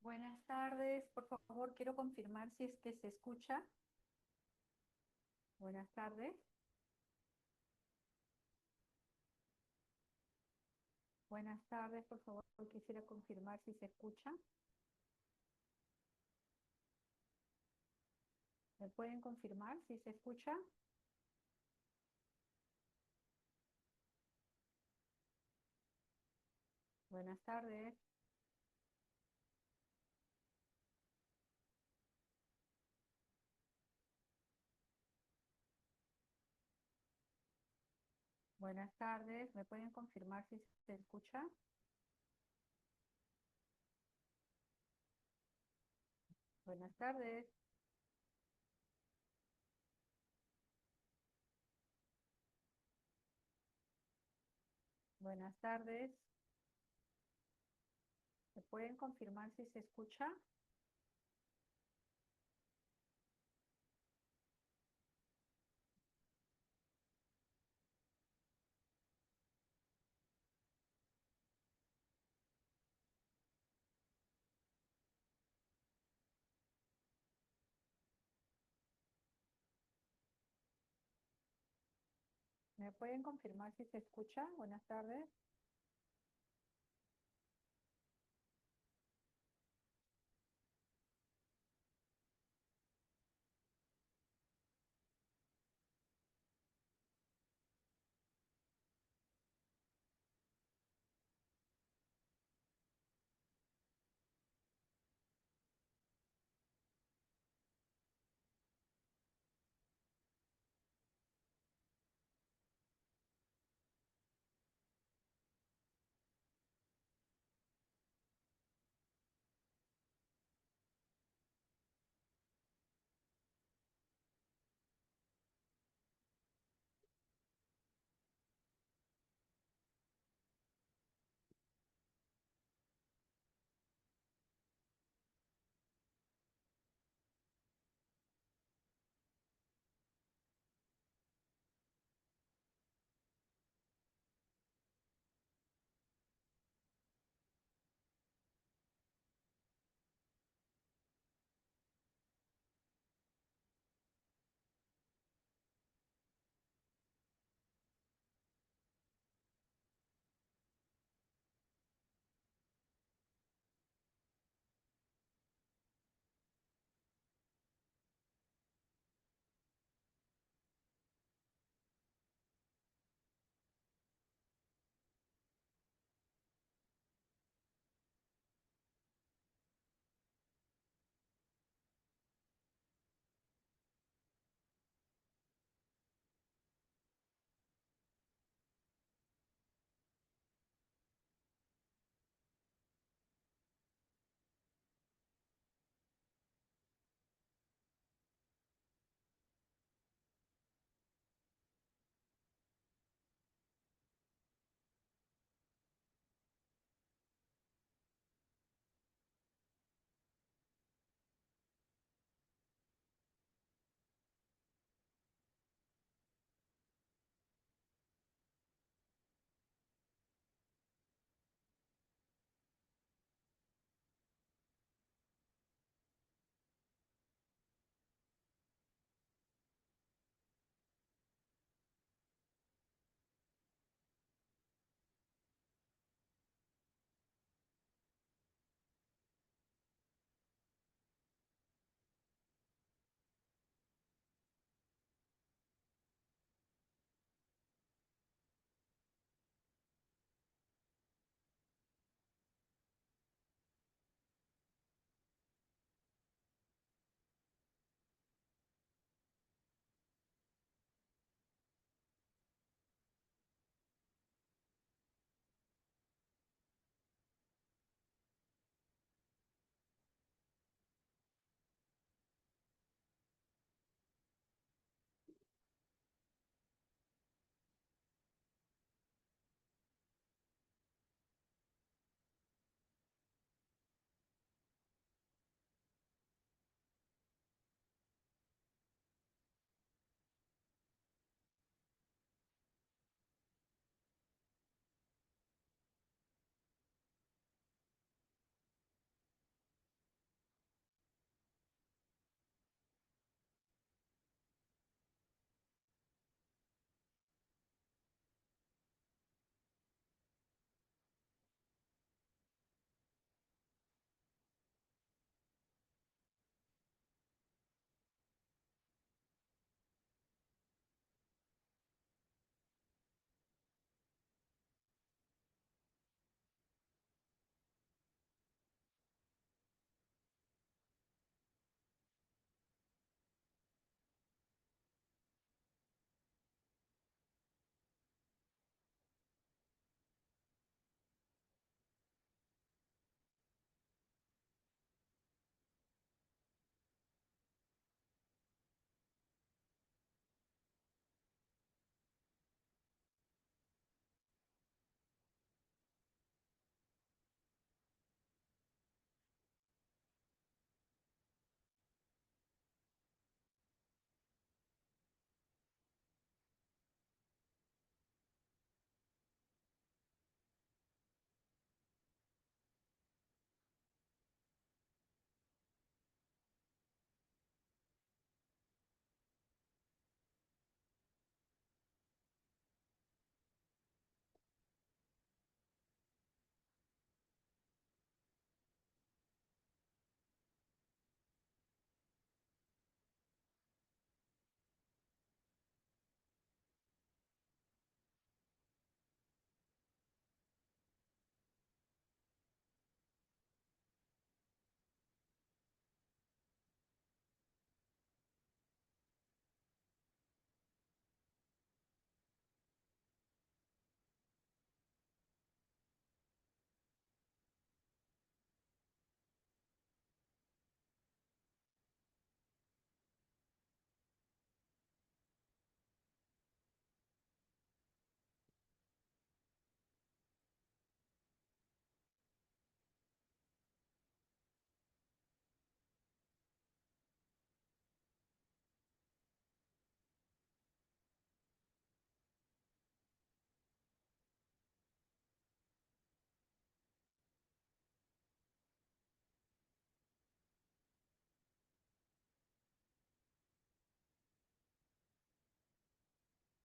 Buenas tardes, por favor, quiero confirmar si es que se escucha. Buenas tardes. Buenas tardes, por favor, quisiera confirmar si se escucha. ¿Me pueden confirmar si se escucha? Buenas tardes. Buenas tardes, ¿me pueden confirmar si se escucha? Buenas tardes. Buenas tardes. ¿Me pueden confirmar si se escucha? ¿Me pueden confirmar si se escucha? Buenas tardes.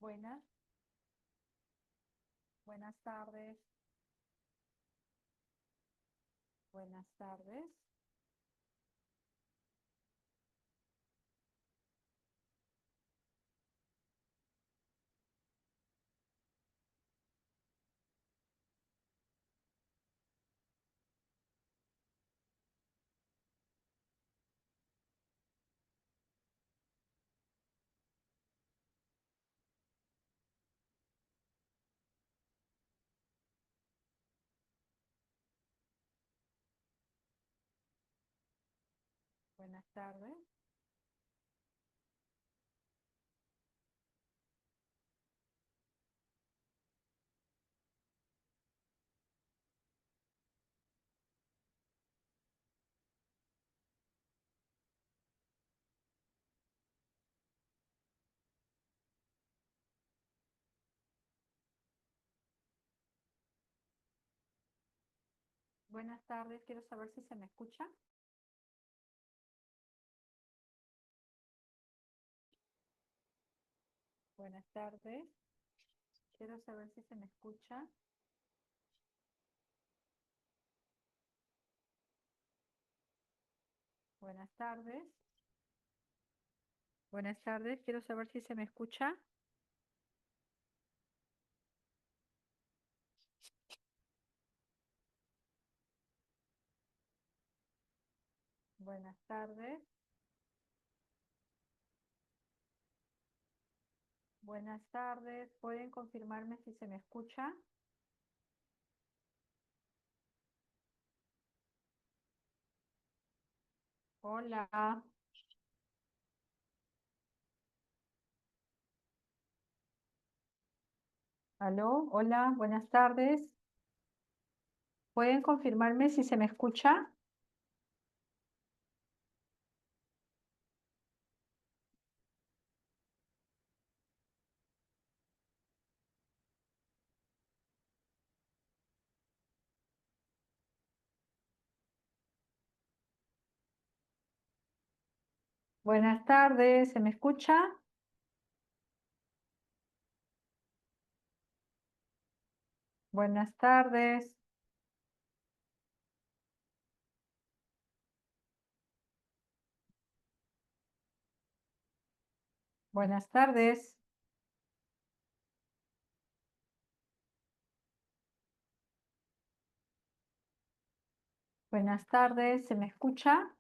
Buenas, buenas tardes, buenas tardes, buenas tardes, buenas tardes. Quiero saber si se me escucha. Buenas tardes. Quiero saber si se me escucha. Buenas tardes. Buenas tardes. Quiero saber si se me escucha. Buenas tardes. Buenas tardes. ¿Pueden confirmarme si se me escucha? Hola. ¿Aló? Hola. Buenas tardes. ¿Pueden confirmarme si se me escucha? Buenas tardes. ¿Se me escucha? Buenas tardes. Buenas tardes. Buenas tardes. ¿Se me escucha?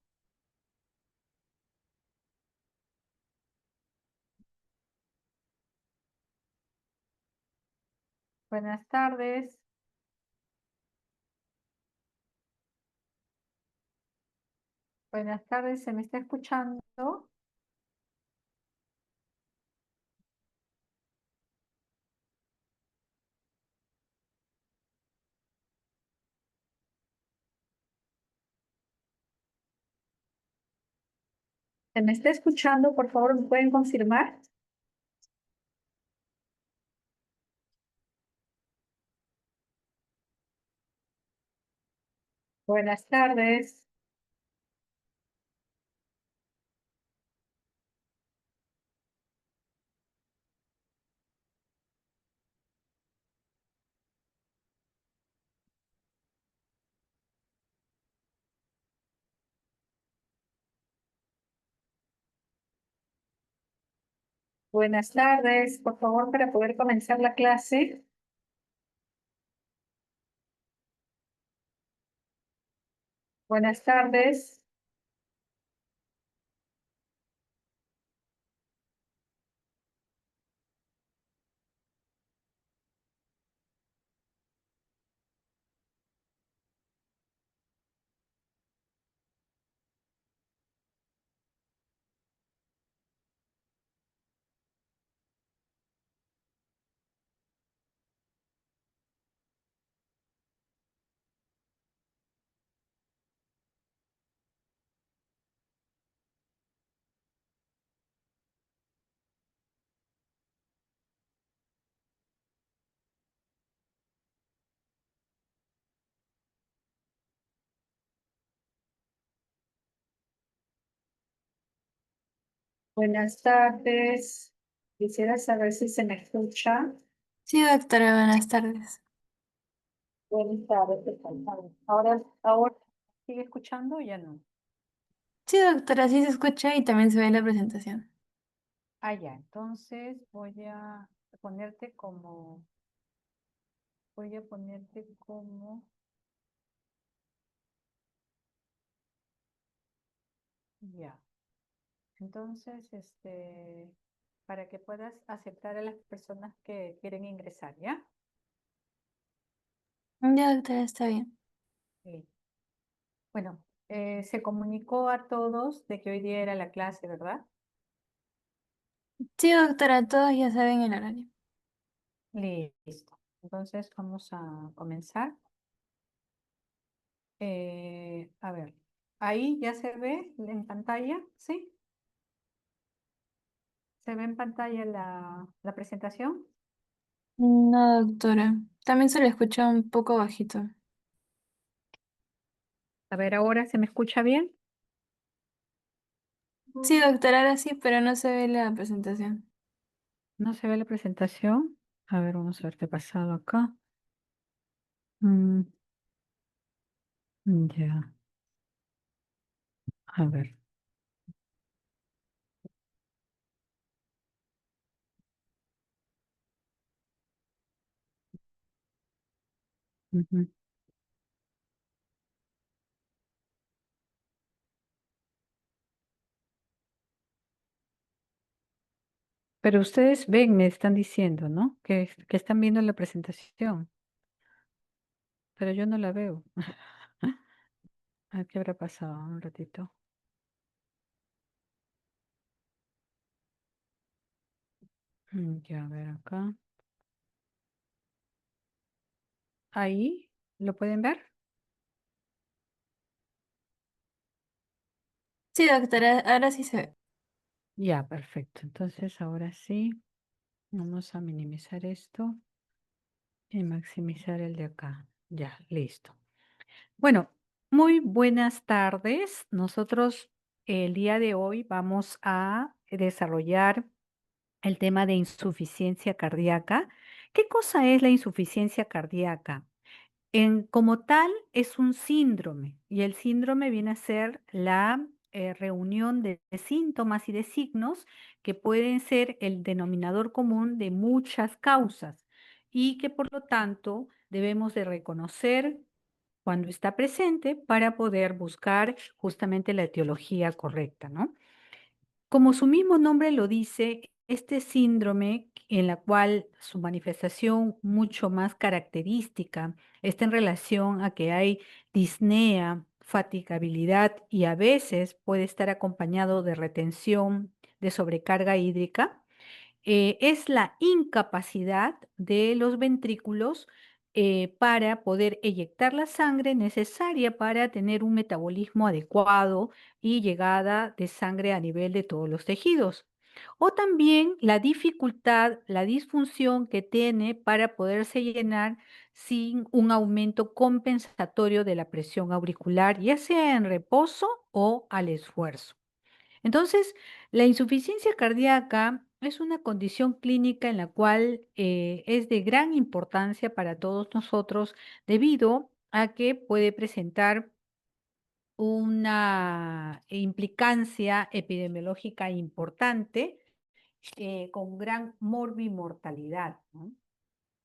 Buenas tardes. Buenas tardes. ¿Se me está escuchando? ¿Se me está escuchando? Por favor, ¿me pueden confirmar? Buenas tardes. Buenas tardes. Por favor, para poder comenzar la clase. Buenas tardes. Buenas tardes. Quisiera saber si se me escucha. Sí, doctora, buenas tardes. Buenas tardes, ¿qué tal? Ahora, ¿sigue escuchando o ya no? Sí, doctora, sí se escucha y también se ve la presentación. Ah, ya, entonces ponerte como, voy a ponerte como, ya. Entonces, para que puedas aceptar a las personas que quieren ingresar, ¿ya? Ya, doctora, está bien. Sí. Bueno, se comunicó a todos de que hoy día era la clase, ¿verdad? Sí, doctora, todos ya saben el horario. Listo. Entonces vamos a comenzar. A ver, ahí ya se ve en pantalla, ¿sí? ¿Se ve en pantalla la presentación? No, doctora, también se le escucha un poco bajito. A ver, ahora se me escucha bien. Sí, doctora, ahora sí, pero no se ve la presentación. ¿No se ve la presentación? A ver, vamos a ver qué ha pasado acá. Mm, ya, a ver. Ujú. Pero ustedes ven, me están diciendo, ¿no? Que están viendo la presentación, pero yo no la veo. ¿Qué habrá pasado? Un ratito. Ya, a ver acá. Ahí, ¿lo pueden ver? Sí, doctora, ahora sí se ve. Ya, perfecto. Entonces, ahora sí, vamos a minimizar esto y maximizar el de acá. Ya, listo. Bueno, muy buenas tardes. Nosotros el día de hoy vamos a desarrollar el tema de insuficiencia cardíaca. ¿Qué cosa es la insuficiencia cardíaca? Como tal, es un síndrome y el síndrome viene a ser la reunión de síntomas y de signos que pueden ser el denominador común de muchas causas y que por lo tanto debemos de reconocer cuando está presente para poder buscar justamente la etiología correcta, ¿no? Como su mismo nombre lo dice, este síndrome en la cual su manifestación mucho más característica está en relación a que hay disnea, fatigabilidad y a veces puede estar acompañado de retención, de sobrecarga hídrica, es la incapacidad de los ventrículos para poder eyectar la sangre necesaria para tener un metabolismo adecuado y llegada de sangre a nivel de todos los tejidos. O también la dificultad, la disfunción que tiene para poderse llenar sin un aumento compensatorio de la presión auricular, ya sea en reposo o al esfuerzo. Entonces, la insuficiencia cardíaca es una condición clínica en la cual es de gran importancia para todos nosotros debido a que puede presentar una implicancia epidemiológica importante con gran morbimortalidad, ¿no?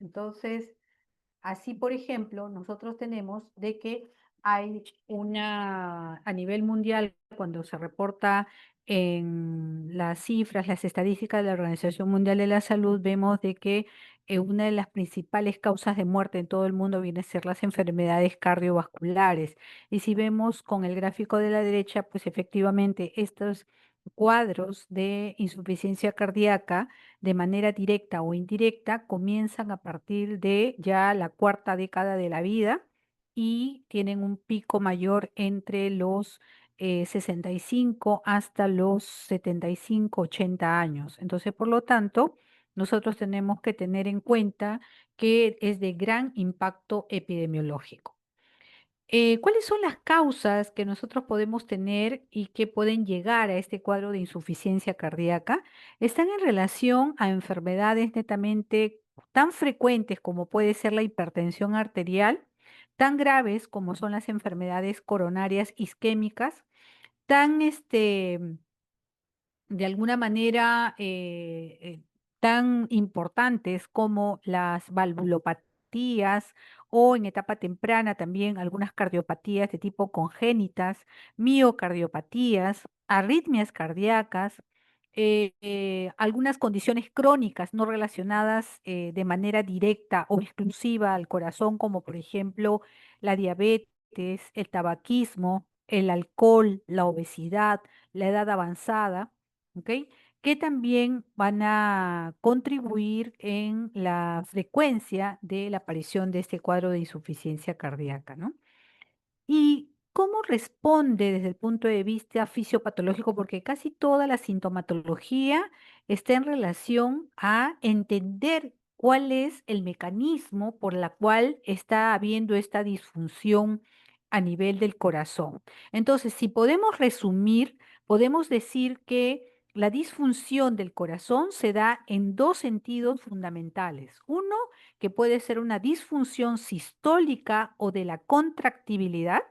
Entonces, así, por ejemplo, nosotros tenemos de que hay a nivel mundial, cuando se reporta en las cifras, las estadísticas de la Organización Mundial de la Salud, vemos de que una de las principales causas de muerte en todo el mundo viene a ser las enfermedades cardiovasculares. Y si vemos con el gráfico de la derecha, pues efectivamente estos cuadros de insuficiencia cardíaca de manera directa o indirecta comienzan a partir de ya la cuarta década de la vida y tienen un pico mayor entre los 65 hasta los 75, 80 años. Entonces, por lo tanto, nosotros tenemos que tener en cuenta que es de gran impacto epidemiológico. ¿Cuáles son las causas que nosotros podemos tener y que pueden llegar a este cuadro de insuficiencia cardíaca? Están en relación a enfermedades netamente tan frecuentes como puede ser la hipertensión arterial, tan graves como son las enfermedades coronarias isquémicas, tan de alguna manera tan importantes como las valvulopatías o en etapa temprana también algunas cardiopatías de tipo congénitas, miocardiopatías, arritmias cardíacas, algunas condiciones crónicas no relacionadas de manera directa o exclusiva al corazón, como por ejemplo la diabetes, el tabaquismo, el alcohol, la obesidad, la edad avanzada. ¿Ok? Que también van a contribuir en la frecuencia de la aparición de este cuadro de insuficiencia cardíaca, ¿no? ¿Y cómo responde desde el punto de vista fisiopatológico? Porque casi toda la sintomatología está en relación a entender cuál es el mecanismo por la cual está habiendo esta disfunción a nivel del corazón. Entonces, si podemos resumir, podemos decir que la disfunción del corazón se da en dos sentidos fundamentales. Uno, que puede ser una disfunción sistólica o de la contractibilidad,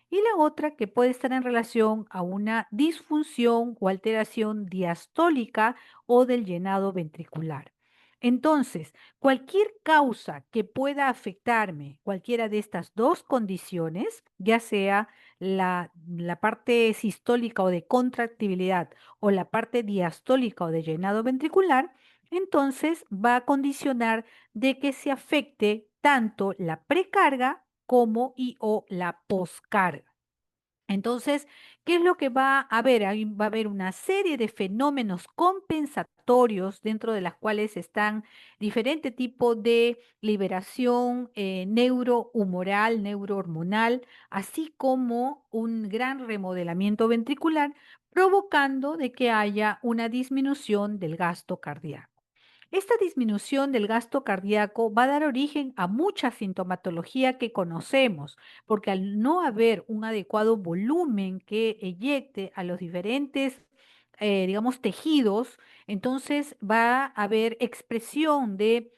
y la otra que puede estar en relación a una disfunción o alteración diastólica o del llenado ventricular. Entonces, cualquier causa que pueda afectarme, cualquiera de estas dos condiciones, ya sea la parte sistólica o de contractibilidad o la parte diastólica o de llenado ventricular, entonces va a condicionar de que se afecte tanto la precarga como y o la poscarga. Entonces, ¿qué es lo que va a haber? Ahí va a haber una serie de fenómenos compensatorios dentro de las cuales están diferentes tipos de liberación neurohumoral, neurohormonal, así como un gran remodelamiento ventricular, provocando de que haya una disminución del gasto cardíaco. Esta disminución del gasto cardíaco va a dar origen a mucha sintomatología que conocemos, porque al no haber un adecuado volumen que eyecte a los diferentes, digamos, tejidos, entonces va a haber expresión de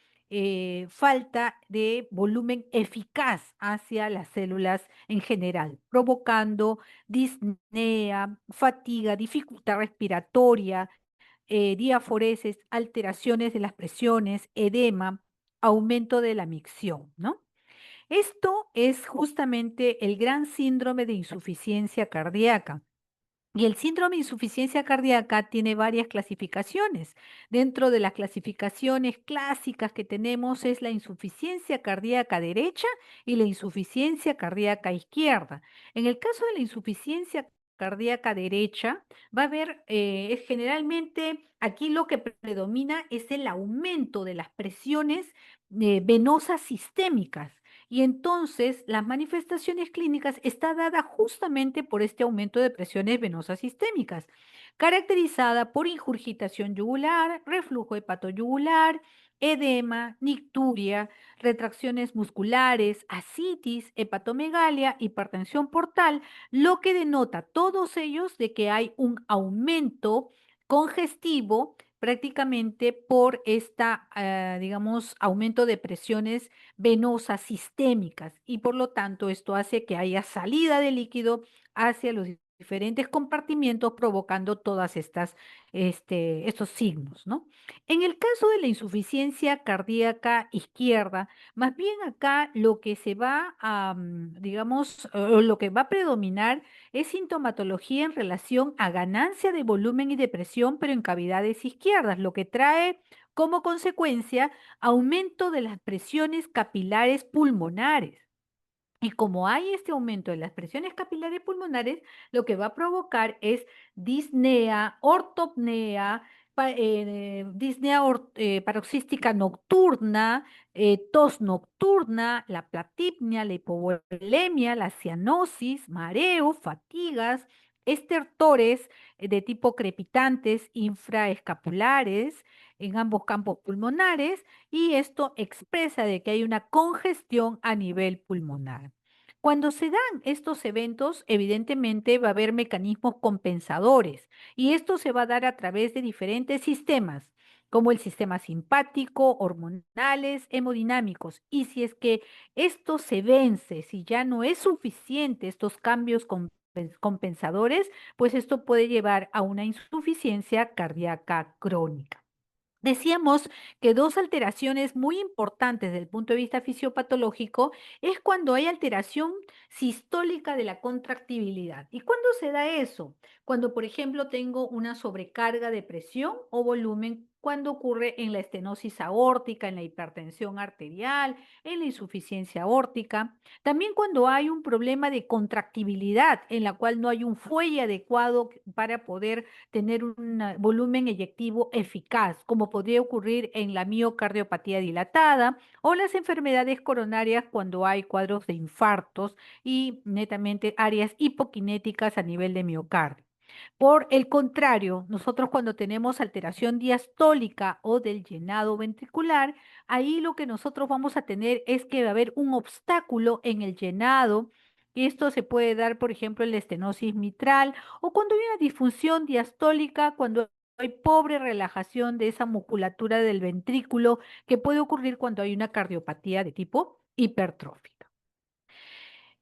falta de volumen eficaz hacia las células en general, provocando disnea, fatiga, dificultad respiratoria, diaforesis, alteraciones de las presiones, edema, aumento de la micción, ¿no? Esto es justamente el gran síndrome de insuficiencia cardíaca. Y el síndrome de insuficiencia cardíaca tiene varias clasificaciones. Dentro de las clasificaciones clásicas que tenemos es la insuficiencia cardíaca derecha y la insuficiencia cardíaca izquierda. En el caso de la insuficiencia cardíaca derecha, va a haber, es generalmente aquí lo que predomina es el aumento de las presiones venosas sistémicas. Y entonces las manifestaciones clínicas está dada justamente por este aumento de presiones venosas sistémicas, caracterizada por ingurgitación yugular, reflujo hepatoyugular, edema, nicturia, retracciones musculares, ascitis, hepatomegalia, hipertensión portal, lo que denota todos ellos de que hay un aumento congestivo prácticamente por esta, digamos, aumento de presiones venosas sistémicas y por lo tanto esto hace que haya salida de líquido hacia los diferentes compartimientos provocando todas estas estos signos, ¿no? En el caso de la insuficiencia cardíaca izquierda, más bien acá lo que se va a, digamos, o lo que va a predominar es sintomatología en relación a ganancia de volumen y de presión, pero en cavidades izquierdas, lo que trae como consecuencia aumento de las presiones capilares pulmonares. Y como hay este aumento de las presiones capilares pulmonares, lo que va a provocar es disnea, ortopnea, paroxística nocturna, tos nocturna, la platipnia, la hipovolemia, la cianosis, mareo, fatigas, estertores de tipo crepitantes infraescapulares en ambos campos pulmonares y esto expresa de que hay una congestión a nivel pulmonar. Cuando se dan estos eventos, evidentemente va a haber mecanismos compensadores y esto se va a dar a través de diferentes sistemas, como el sistema simpático, hormonales, hemodinámicos. Y si es que esto se vence, si ya no es suficiente estos cambios compensadores, pues esto puede llevar a una insuficiencia cardíaca crónica. Decíamos que dos alteraciones muy importantes desde el punto de vista fisiopatológico es cuando hay alteración sistólica de la contractibilidad. ¿Y cuándo se da eso? Cuando, por ejemplo, tengo una sobrecarga de presión o volumen, cuando ocurre en la estenosis aórtica, en la hipertensión arterial, en la insuficiencia aórtica. También cuando hay un problema de contractibilidad en la cual no hay un fuelle adecuado para poder tener un volumen eyectivo eficaz, como podría ocurrir en la miocardiopatía dilatada o las enfermedades coronarias cuando hay cuadros de infartos y netamente áreas hipokinéticas a nivel de miocardio. Por el contrario, nosotros cuando tenemos alteración diastólica o del llenado ventricular, ahí lo que nosotros vamos a tener es que va a haber un obstáculo en el llenado. Y esto se puede dar, por ejemplo, en la estenosis mitral o cuando hay una disfunción diastólica, cuando hay pobre relajación de esa musculatura del ventrículo, que puede ocurrir cuando hay una cardiopatía de tipo hipertrófica.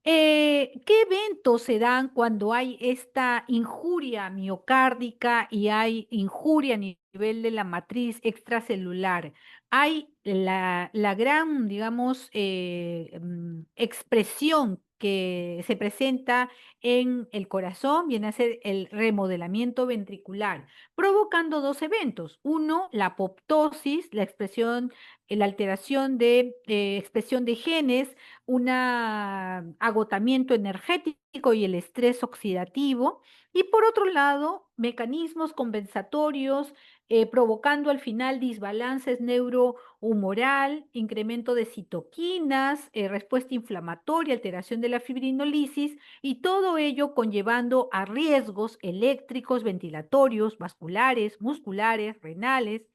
¿Qué eventos se dan cuando hay esta injuria miocárdica y hay injuria a nivel de la matriz extracelular? Hay la gran, digamos, expresión que se presenta en el corazón, viene a ser el remodelamiento ventricular, provocando dos eventos. Uno, la apoptosis, la expresión, la alteración de expresión de genes, un agotamiento energético y el estrés oxidativo. Y por otro lado, mecanismos compensatorios provocando al final desbalances neurohumoral, incremento de citoquinas, respuesta inflamatoria, alteración de la fibrinolisis y todo ello conllevando a riesgos eléctricos, ventilatorios, vasculares, musculares, renales,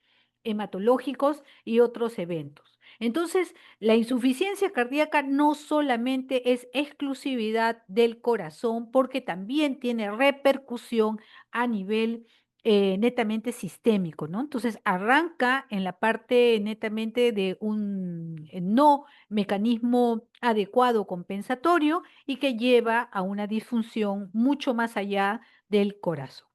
hematológicos y otros eventos. Entonces, la insuficiencia cardíaca no solamente es exclusividad del corazón, porque también tiene repercusión a nivel netamente sistémico, ¿no? Entonces, arranca en la parte netamente de un no mecanismo adecuado compensatorio y que lleva a una disfunción mucho más allá del corazón.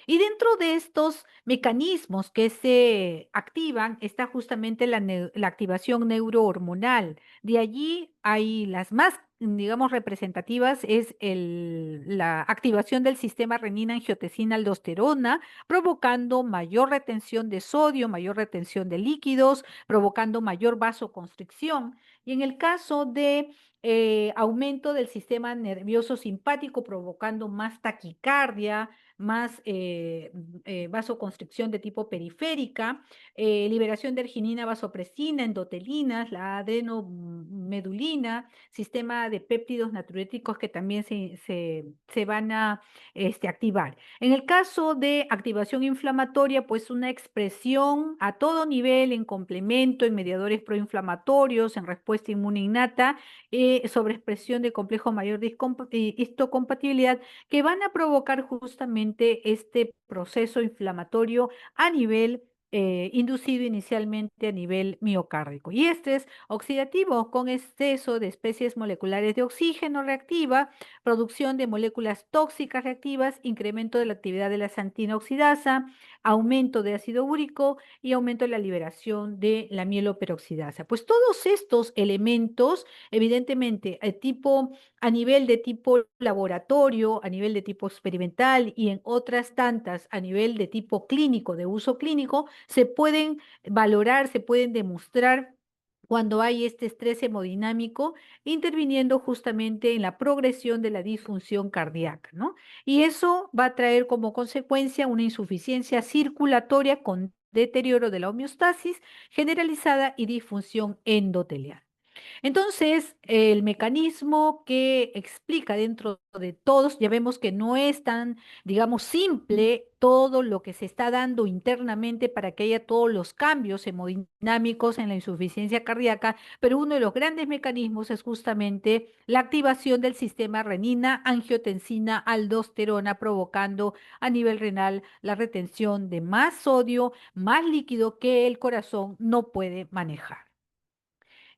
Y dentro de estos mecanismos que se activan está justamente la activación neurohormonal. De allí hay las más, digamos, representativas, es la activación del sistema renina-angiotensina-aldosterona, provocando mayor retención de sodio, mayor retención de líquidos, provocando mayor vasoconstricción. Y en el caso de aumento del sistema nervioso simpático, provocando más taquicardia, más vasoconstricción de tipo periférica, liberación de arginina, vasopresina, endotelinas, la adenomedulina, sistema de péptidos natriuréticos que también se van a activar. En el caso de activación inflamatoria, pues una expresión a todo nivel en complemento, en mediadores proinflamatorios, en respuesta inmune innata, sobreexpresión de complejo mayor de histocompatibilidad que van a provocar justamente este proceso inflamatorio a nivel inducido inicialmente a nivel miocárdico. Y estrés oxidativo con exceso de especies moleculares de oxígeno reactiva, producción de moléculas tóxicas reactivas, incremento de la actividad de la santina oxidasa, aumento de ácido úrico y aumento de la liberación de la mieloperoxidasa. Pues todos estos elementos, evidentemente, a nivel de tipo laboratorio, a nivel de tipo experimental y en otras tantas a nivel de tipo clínico, de uso clínico, se pueden valorar, se pueden demostrar cuando hay este estrés hemodinámico, interviniendo justamente en la progresión de la disfunción cardíaca, ¿no? Y eso va a traer como consecuencia una insuficiencia circulatoria con deterioro de la homeostasis generalizada y disfunción endotelial. Entonces, el mecanismo que explica dentro de todos, ya vemos que no es tan, digamos, simple todo lo que se está dando internamente para que haya todos los cambios hemodinámicos en la insuficiencia cardíaca, pero uno de los grandes mecanismos es justamente la activación del sistema renina, angiotensina, aldosterona, provocando a nivel renal la retención de más sodio, más líquido que el corazón no puede manejar.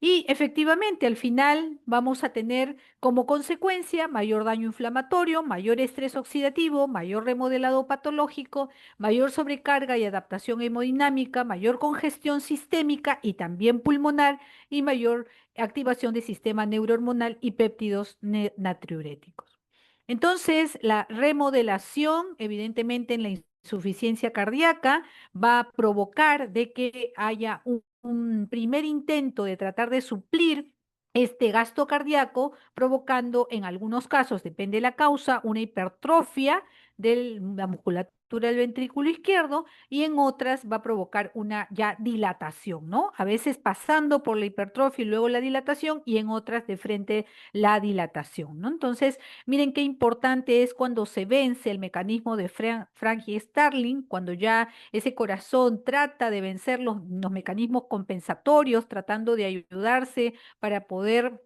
Y efectivamente, al final vamos a tener como consecuencia mayor daño inflamatorio, mayor estrés oxidativo, mayor remodelado patológico, mayor sobrecarga y adaptación hemodinámica, mayor congestión sistémica y también pulmonar y mayor activación del sistema neurohormonal y péptidos natriuréticos. Entonces, la remodelación, evidentemente, en la insuficiencia cardíaca va a provocar de que haya un primer intento de tratar de suplir este gasto cardíaco, provocando en algunos casos, depende de la causa, una hipertrofia de la musculatura del ventrículo izquierdo y en otras va a provocar una ya dilatación, ¿no? A veces pasando por la hipertrofia y luego la dilatación y en otras de frente la dilatación, ¿no? Entonces, miren qué importante es cuando se vence el mecanismo de Frank y Starling, cuando ya ese corazón trata de vencer los mecanismos compensatorios, tratando de ayudarse para poder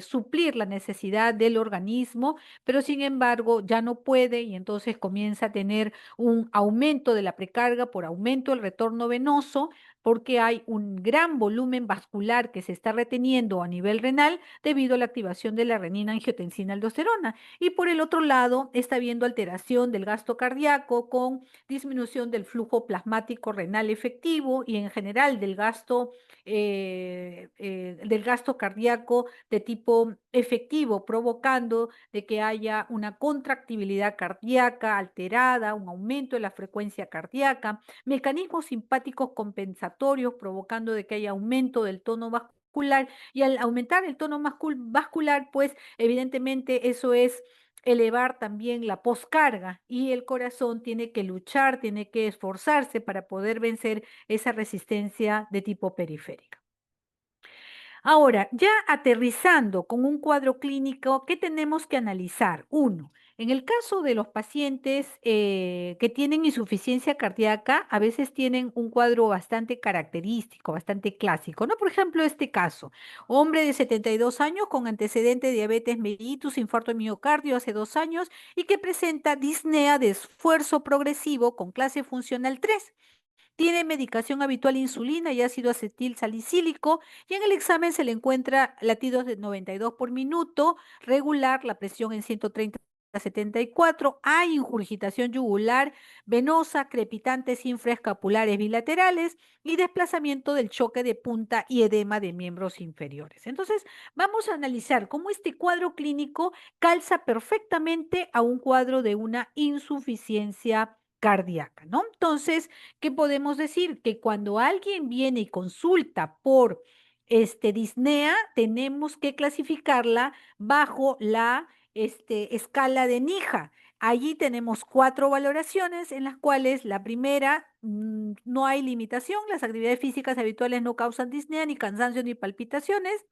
suplir la necesidad del organismo, pero sin embargo ya no puede y entonces comienza a tener un aumento de la precarga por aumento del retorno venoso, porque hay un gran volumen vascular que se está reteniendo a nivel renal debido a la activación de la renina, angiotensina, aldosterona. Y por el otro lado, está habiendo alteración del gasto cardíaco con disminución del flujo plasmático renal efectivo y en general del gasto cardíaco de tipo efectivo, provocando de que haya una contractibilidad cardíaca alterada, un aumento de la frecuencia cardíaca, mecanismos simpáticos compensatorios, provocando de que haya aumento del tono vascular y al aumentar el tono vascular, pues evidentemente eso es elevar también la poscarga y el corazón tiene que luchar, tiene que esforzarse para poder vencer esa resistencia de tipo periférica. Ahora, ya aterrizando con un cuadro clínico, ¿qué tenemos que analizar? Uno, en el caso de los pacientes que tienen insuficiencia cardíaca, a veces tienen un cuadro bastante característico, bastante clásico, ¿no? Por ejemplo, este caso, hombre de 72 años con antecedente de diabetes mellitus, infarto de miocardio hace 2 años y que presenta disnea de esfuerzo progresivo con clase funcional 3. Tiene medicación habitual, insulina y ácido acetil salicílico, y en el examen se le encuentra latidos de 92 por minuto, regular, la presión en 130/74, hay ingurgitación yugular venosa, crepitantes infraescapulares bilaterales y desplazamiento del choque de punta y edema de miembros inferiores. Entonces, vamos a analizar cómo este cuadro clínico calza perfectamente a un cuadro de una insuficiencia cardíaca, ¿no? Entonces, ¿qué podemos decir? Que cuando alguien viene y consulta por disnea, tenemos que clasificarla bajo la escala de Nija. Allí tenemos 4 valoraciones en las cuales la primera, no hay limitación, las actividades físicas habituales no causan disnea, ni cansancio, ni palpitaciones.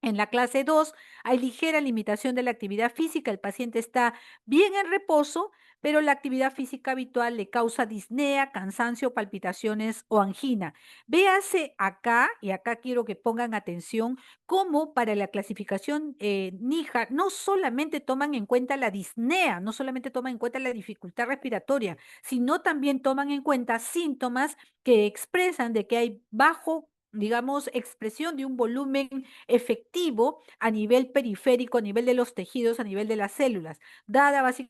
En la clase 2 hay ligera limitación de la actividad física, el paciente está bien en reposo, pero la actividad física habitual le causa disnea, cansancio, palpitaciones o angina. Véase acá, y acá quiero que pongan atención, cómo para la clasificación NIJA no solamente toman en cuenta la disnea, no solamente toman en cuenta la dificultad respiratoria, sino también toman en cuenta síntomas que expresan de que hay bajo, digamos, expresión de un volumen efectivo a nivel periférico, a nivel de los tejidos, a nivel de las células, dada básicamente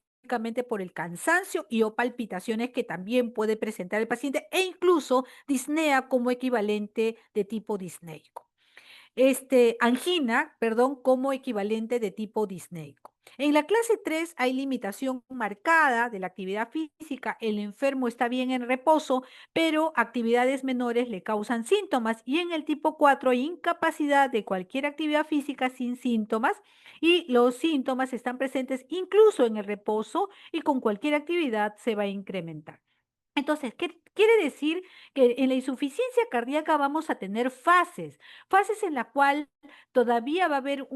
por el cansancio y o palpitaciones que también puede presentar el paciente e incluso disnea como equivalente de tipo disneico. Angina, perdón, como equivalente de tipo disneico. En la clase 3 hay limitación marcada de la actividad física, el enfermo está bien en reposo, pero actividades menores le causan síntomas y en el tipo 4 hay incapacidad de cualquier actividad física sin síntomas y los síntomas están presentes incluso en el reposo y con cualquier actividad se va a incrementar. Entonces, ¿qué quiere decir? Que en la insuficiencia cardíaca vamos a tener fases en la cual todavía va a haber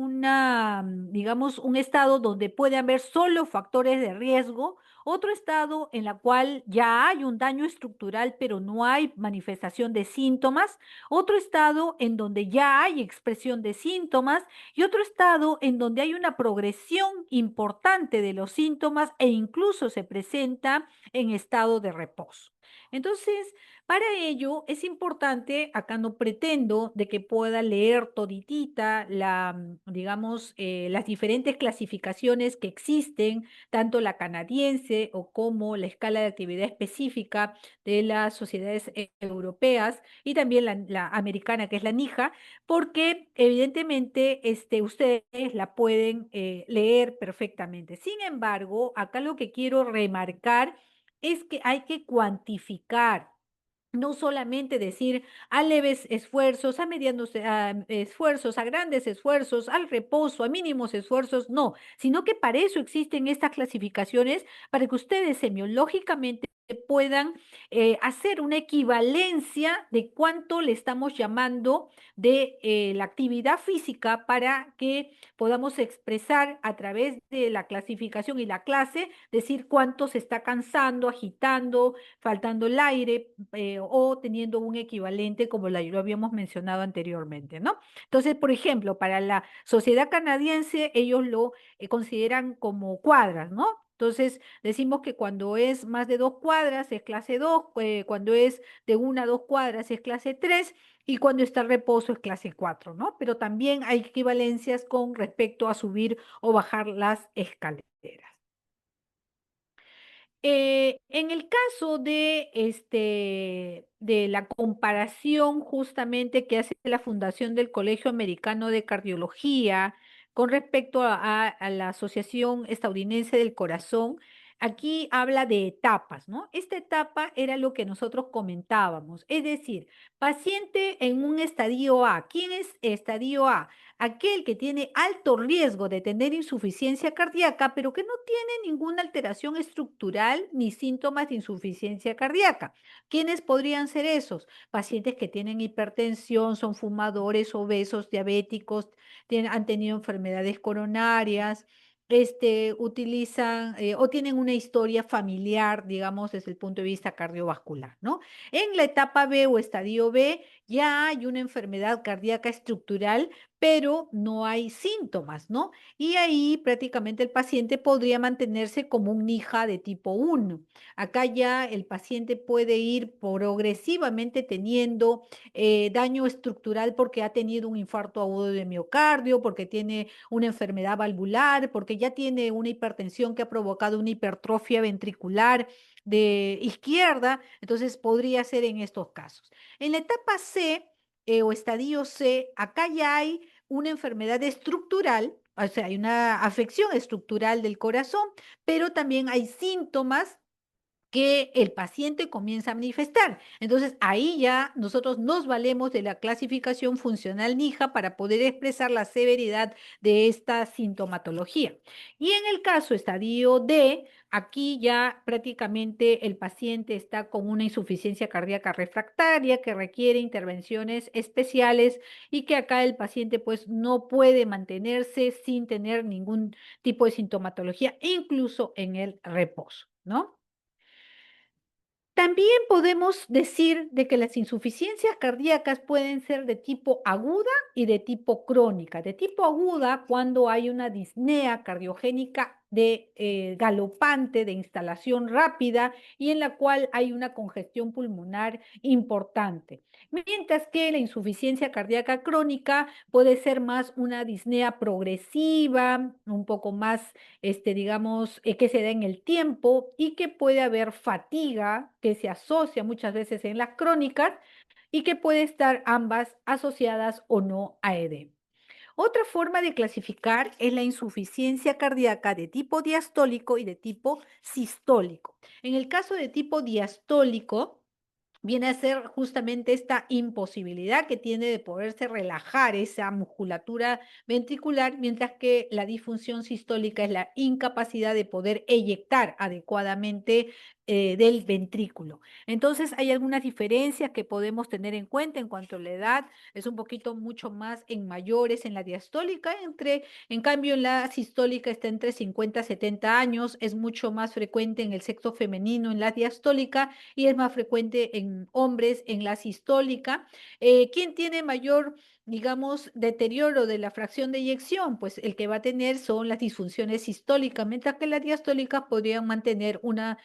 digamos, un estado donde puede haber solo factores de riesgo, otro estado en la cual ya hay un daño estructural, pero no hay manifestación de síntomas, otro estado en donde ya hay expresión de síntomas y otro estado en donde hay una progresión importante de los síntomas e incluso se presenta en estado de reposo. Entonces, para ello es importante, acá no pretendo de que pueda leer toditita digamos, las diferentes clasificaciones que existen, tanto la canadiense o como la escala de actividad específica de las sociedades europeas y también la americana, que es la NIJA, porque evidentemente ustedes la pueden leer perfectamente. Sin embargo, acá lo que quiero remarcar es que hay que cuantificar, no solamente decir a leves esfuerzos, a medianos esfuerzos, a grandes esfuerzos, al reposo, a mínimos esfuerzos, no, sino que para eso existen estas clasificaciones, para que ustedes semiológicamente puedan hacer una equivalencia de cuánto le estamos llamando de la actividad física para que podamos expresar a través de la clasificación y la clase, decir cuánto se está cansando, agitando, faltando el aire o teniendo un equivalente como lo habíamos mencionado anteriormente, ¿no? Entonces, por ejemplo, para la sociedad canadiense, ellos lo consideran como cuadras, ¿no? Entonces, decimos que cuando es más de 2 cuadras es clase 2, cuando es de 1 a 2 cuadras es clase 3 y cuando está el reposo es clase 4, ¿no? Pero también hay equivalencias con respecto a subir o bajar las escaleras. En el caso de la comparación justamente que hace la Fundación del Colegio Americano de Cardiología con respecto a la Asociación Estadounidense del Corazón, aquí habla de etapas, ¿no? Esta etapa era lo que nosotros comentábamos, es decir, paciente en un estadio A. ¿Quién es estadio A? Aquel que tiene alto riesgo de tener insuficiencia cardíaca, pero que no tiene ninguna alteración estructural ni síntomas de insuficiencia cardíaca. ¿Quiénes podrían ser esos? Pacientes que tienen hipertensión, son fumadores, obesos, diabéticos, han tenido enfermedades coronarias, utilizan o tienen una historia familiar, digamos, desde el punto de vista cardiovascular, ¿no? En la etapa B o estadio B ya hay una enfermedad cardíaca estructural, pero no hay síntomas, ¿no? Y ahí prácticamente el paciente podría mantenerse como un NIJA de tipo 1. Acá ya el paciente puede ir progresivamente teniendo daño estructural porque ha tenido un infarto agudo de miocardio, porque tiene una enfermedad valvular, porque ya tiene una hipertensión que ha provocado una hipertrofia ventricular de izquierda, entonces podría ser en estos casos. En la etapa C o estadio C, acá ya hay una enfermedad estructural, o sea, hay una afección estructural del corazón, pero también hay síntomas que el paciente comienza a manifestar. Entonces, ahí ya nosotros nos valemos de la clasificación funcional NIJA para poder expresar la severidad de esta sintomatología. Y en el caso estadio D, aquí ya prácticamente el paciente está con una insuficiencia cardíaca refractaria que requiere intervenciones especiales y que acá el paciente pues no puede mantenerse sin tener ningún tipo de sintomatología, incluso en el reposo, ¿no? También podemos decir de que las insuficiencias cardíacas pueden ser de tipo aguda y de tipo crónica. De tipo aguda, cuando hay una disnea cardiogénica de galopante, de instalación rápida y en la cual hay una congestión pulmonar importante. Mientras que la insuficiencia cardíaca crónica puede ser más una disnea progresiva, un poco más digamos, que se da en el tiempo y que puede haber fatiga que se asocia muchas veces en las crónicas y que puede estar ambas asociadas o no a edema. Otra forma de clasificar es la insuficiencia cardíaca de tipo diastólico y de tipo sistólico. En el caso de tipo diastólico, viene a ser justamente esta imposibilidad que tiene de poderse relajar esa musculatura ventricular, mientras que la disfunción sistólica es la incapacidad de poder eyectar adecuadamente del ventrículo. Entonces, hay algunas diferencias que podemos tener en cuenta en cuanto a la edad. Es un poquito mucho más en mayores en la diastólica, en cambio, en la sistólica está entre 50 y 70 años. Es mucho más frecuente en el sexo femenino en la diastólica y es más frecuente en hombres en la sistólica. ¿Quién tiene mayor, digamos, deterioro de la fracción de eyección? Pues el que va a tener son las disfunciones sistólicas, mientras que las diastólicas podrían mantener una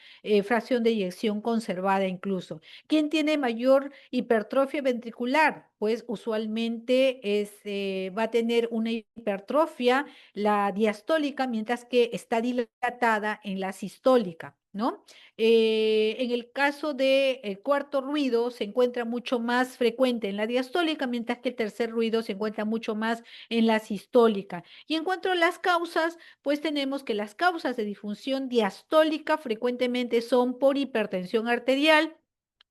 fracción de eyección conservada incluso. ¿Quién tiene mayor hipertrofia ventricular? Pues usualmente va a tener una hipertrofia, la diastólica, mientras que está dilatada en la sistólica, ¿no? En el caso del cuarto ruido se encuentra mucho más frecuente en la diastólica, mientras que el tercer ruido se encuentra mucho más en la sistólica. Y en cuanto a las causas, pues tenemos que las causas de disfunción diastólica frecuentemente son por hipertensión arterial,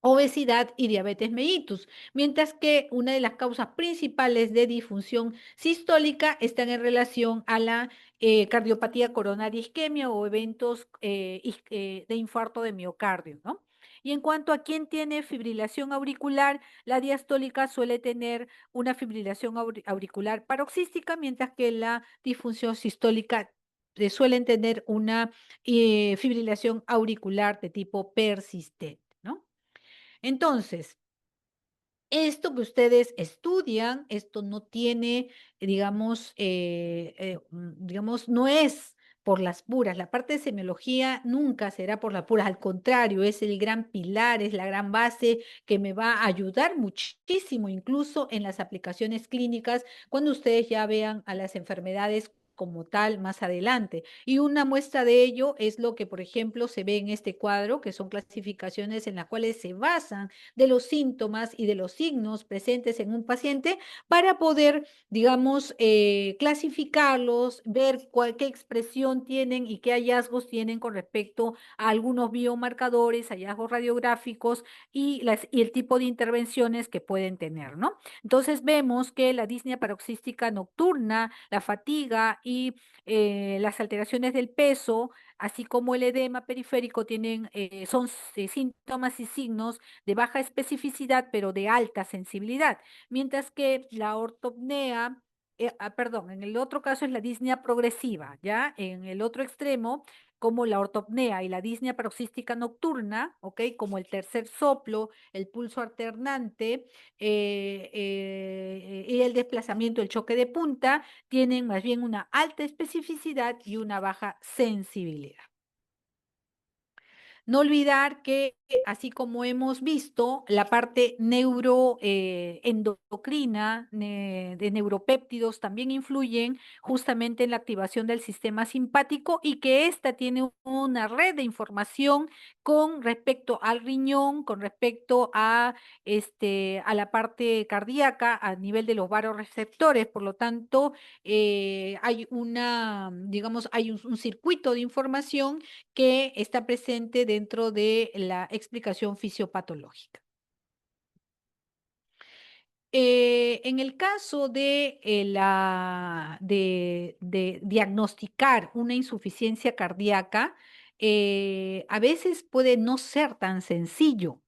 obesidad y diabetes mellitus, mientras que una de las causas principales de disfunción sistólica están en relación a la cardiopatía coronaria isquemia o eventos de infarto de miocardio, ¿no? Y en cuanto a quién tiene fibrilación auricular, la diastólica suele tener una fibrilación auricular paroxística, mientras que la disfunción sistólica suelen tener una fibrilación auricular de tipo persistente, ¿no? Entonces, esto que ustedes estudian, esto no tiene, digamos, digamos, no es por las puras. La parte de semiología nunca será por las puras, al contrario, es el gran pilar, es la gran base que me va a ayudar muchísimo, incluso en las aplicaciones clínicas, cuando ustedes ya vean a las enfermedades como tal más adelante. Y una muestra de ello es lo que, por ejemplo, se ve en este cuadro, que son clasificaciones en las cuales se basan de los síntomas y de los signos presentes en un paciente para poder, digamos, clasificarlos, ver qué expresión tienen y qué hallazgos tienen con respecto a algunos biomarcadores, hallazgos radiográficos y el tipo de intervenciones que pueden tener, ¿no? Entonces vemos que la disnea paroxística nocturna, la fatiga y las alteraciones del peso, así como el edema periférico, son síntomas y signos de baja especificidad, pero de alta sensibilidad, mientras que la ortopnea, perdón, en el otro caso es la disnea progresiva, ¿ya? En el otro extremo, como la ortopnea y la disnea paroxística nocturna, ¿ok? Como el tercer soplo, el pulso alternante y el desplazamiento, el choque de punta, tienen más bien una alta especificidad y una baja sensibilidad. No olvidar que, así como hemos visto, la parte neuroendocrina de neuropéptidos también influyen justamente en la activación del sistema simpático y que ésta tiene una red de información con respecto al riñón, con respecto a la parte cardíaca a nivel de los varoreceptores. Por lo tanto, hay digamos, hay un circuito de información que está presente dentro de la explicación fisiopatológica. En el caso de diagnosticar una insuficiencia cardíaca, a veces puede no ser tan sencillo,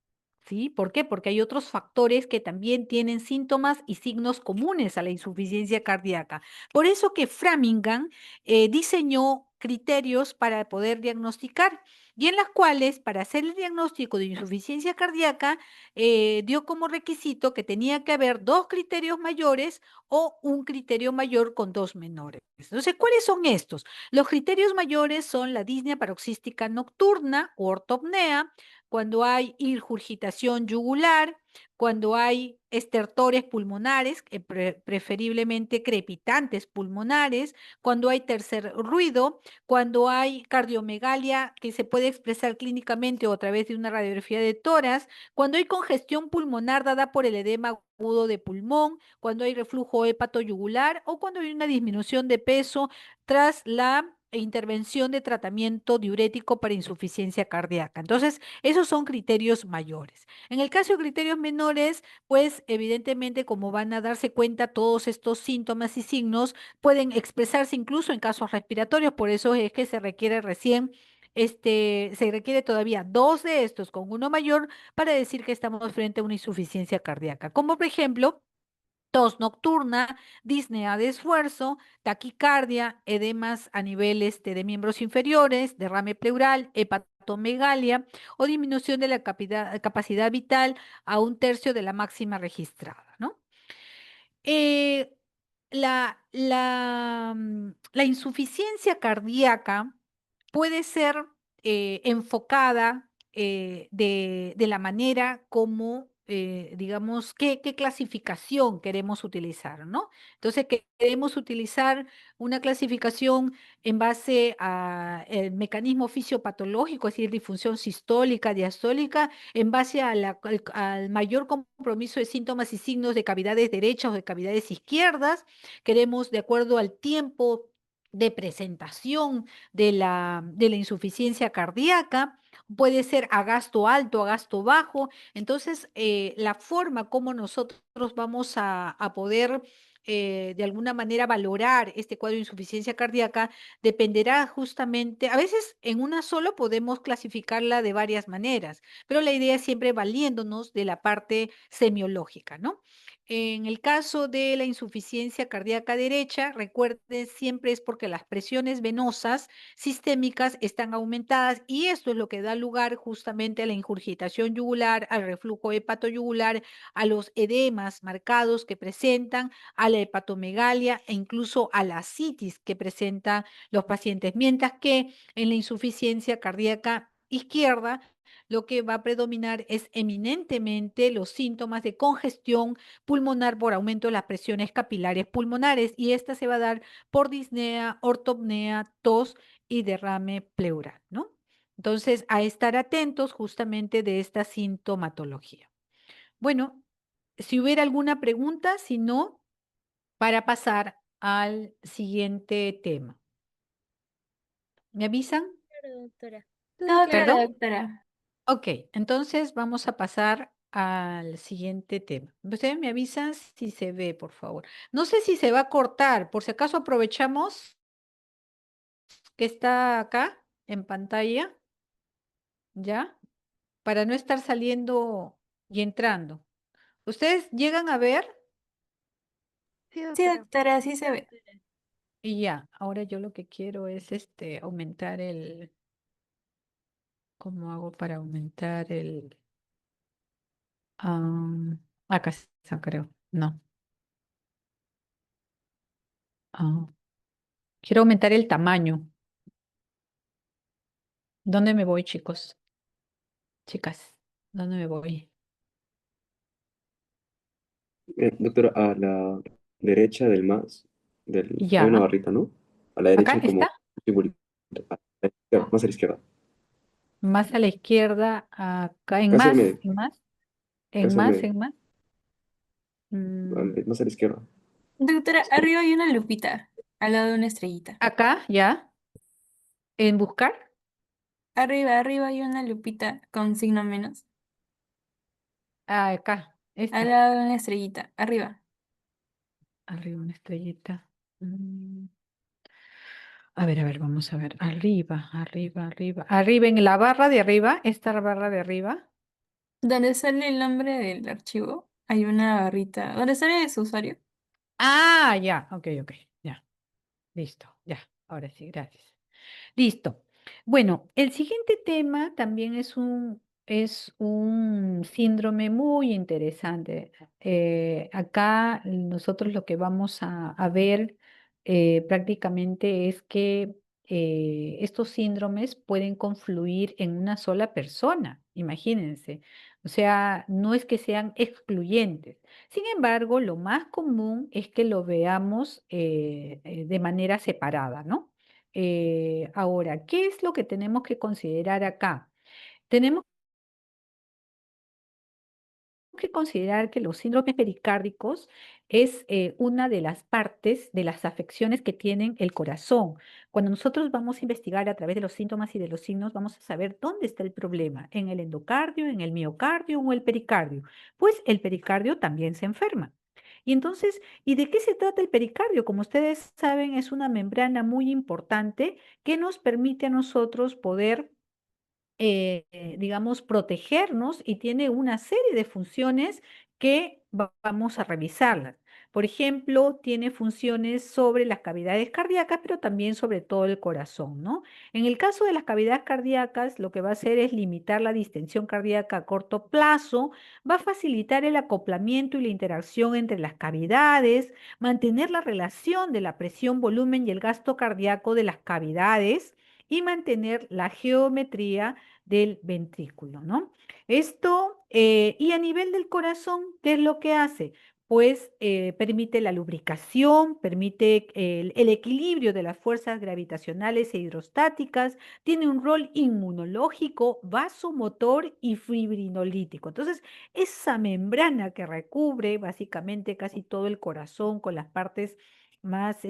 ¿sí? ¿Por qué? Porque hay otros factores que también tienen síntomas y signos comunes a la insuficiencia cardíaca. Por eso que Framingham diseñó criterios para poder diagnosticar y en las cuales, para hacer el diagnóstico de insuficiencia cardíaca, dio como requisito que tenía que haber dos criterios mayores o un criterio mayor con dos menores. Entonces, ¿cuáles son estos? Los criterios mayores son la disnea paroxística nocturna o ortopnea, cuando hay ingurgitación yugular, cuando hay estertores pulmonares, preferiblemente crepitantes pulmonares, cuando hay tercer ruido, cuando hay cardiomegalia que se puede expresar clínicamente o a través de una radiografía de tórax, cuando hay congestión pulmonar dada por el edema agudo de pulmón, cuando hay reflujo hepatoyugular o cuando hay una disminución de peso tras la intervención de tratamiento diurético para insuficiencia cardíaca. Entonces, esos son criterios mayores. En el caso de criterios menores, pues evidentemente como van a darse cuenta todos estos síntomas y signos, pueden expresarse incluso en casos respiratorios, por eso es que se requiere recién se requiere todavía dos de estos con uno mayor para decir que estamos frente a una insuficiencia cardíaca, como por ejemplo tos nocturna, disnea de esfuerzo, taquicardia, edemas a nivel de miembros inferiores, derrame pleural, hepatomegalia o disminución de la capacidad vital a un tercio de la máxima registrada, ¿no? Eh, la insuficiencia cardíaca puede ser enfocada de la manera como, digamos, qué clasificación queremos utilizar, ¿no? Entonces, queremos utilizar una clasificación en base al mecanismo fisiopatológico, es decir, disfunción sistólica, diastólica, en base al mayor compromiso de síntomas y signos de cavidades derechas o de cavidades izquierdas. Queremos, de acuerdo al tiempo de presentación de la insuficiencia cardíaca, puede ser a gasto alto, a gasto bajo. Entonces, la forma como nosotros vamos a poder de alguna manera valorar este cuadro de insuficiencia cardíaca dependerá justamente, a veces en una solo podemos clasificarla de varias maneras, pero la idea es siempre valiéndonos de la parte semiológica, ¿no? En el caso de la insuficiencia cardíaca derecha, recuerde, siempre es porque las presiones venosas sistémicas están aumentadas y esto es lo que da lugar justamente a la ingurgitación yugular, al reflujo hepatoyugular, a los edemas marcados que presentan, a la hepatomegalia e incluso a la citis que presentan los pacientes, mientras que en la insuficiencia cardíaca izquierda lo que va a predominar es eminentemente los síntomas de congestión pulmonar por aumento de las presiones capilares pulmonares y esta se va a dar por disnea, ortopnea, tos y derrame pleural, ¿no? Entonces, a estar atentos justamente de esta sintomatología. Bueno, si hubiera alguna pregunta, si no, para pasar al siguiente tema. ¿Me avisan? Claro, doctora. Todo Todo claro. claro, ¿Perdón? doctora. Ok, entonces vamos a pasar al siguiente tema. Ustedes me avisan si se ve, por favor. No sé si se va a cortar, por si acaso aprovechamos que está acá en pantalla, ¿ya? Para no estar saliendo y entrando. ¿Ustedes llegan a ver? Sí, Sí, doctora. doctora, sí se ve. Y ya, ahora yo lo que quiero es aumentar ¿cómo hago para aumentar acá está, creo. No. Ah, quiero aumentar el tamaño. ¿Dónde me voy, chicos? Chicas, ¿dónde me voy? Doctora, a la derecha del más, hay una Ya, barrita, ¿no? A la acá derecha hay como está, un simbolito, a la izquierda, más a la izquierda, más a la izquierda, acá, en casi al más, medio, en más, en casi al más, medio, en más. Mm, más a la izquierda. Doctora, arriba hay una lupita, al lado de una estrellita. acá, ya, en buscar, Arriba hay una lupita con signo menos, acá, al esta, lado de una estrellita. Arriba. arriba una estrellita. Mm, a ver, vamos a ver, arriba, arriba, arriba, arriba, en la barra de arriba, esta barra de arriba. Donde sale el nombre del archivo, hay una barrita. Donde sale su usuario. Ah, ya, ok, ya, listo, ya, ahora sí, gracias. Listo. Bueno, el siguiente tema también es un síndrome muy interesante. Acá nosotros lo que vamos a ver prácticamente es que estos síndromes pueden confluir en una sola persona, imagínense. O sea, no es que sean excluyentes. Sin embargo, lo más común es que lo veamos de manera separada, ¿no? Ahora, ¿qué es lo que tenemos que considerar acá? Tenemos que considerar que los síndromes pericárdicos es una de las partes de las afecciones que tienen el corazón. Cuando nosotros vamos a investigar a través de los síntomas y de los signos, vamos a saber dónde está el problema, en el endocardio, en el miocardio o el pericardio. Pues el pericardio también se enferma. Y entonces, ¿y de qué se trata el pericardio? Como ustedes saben, es una membrana muy importante que nos permite a nosotros poder digamos, protegernos y tiene una serie de funciones que vamos a revisarlas. Por ejemplo, tiene funciones sobre las cavidades cardíacas, pero también sobre todo el corazón, ¿no? En el caso de las cavidades cardíacas, lo que va a hacer es limitar la distensión cardíaca a corto plazo, va a facilitar el acoplamiento y la interacción entre las cavidades, mantener la relación de la presión, volumen y el gasto cardíaco de las cavidades y mantener la geometría del ventrículo, ¿no? Esto, y a nivel del corazón, ¿qué es lo que hace? Pues permite la lubricación, permite el equilibrio de las fuerzas gravitacionales e hidrostáticas, tiene un rol inmunológico, vasomotor y fibrinolítico. Entonces, esa membrana que recubre básicamente casi todo el corazón con las partes más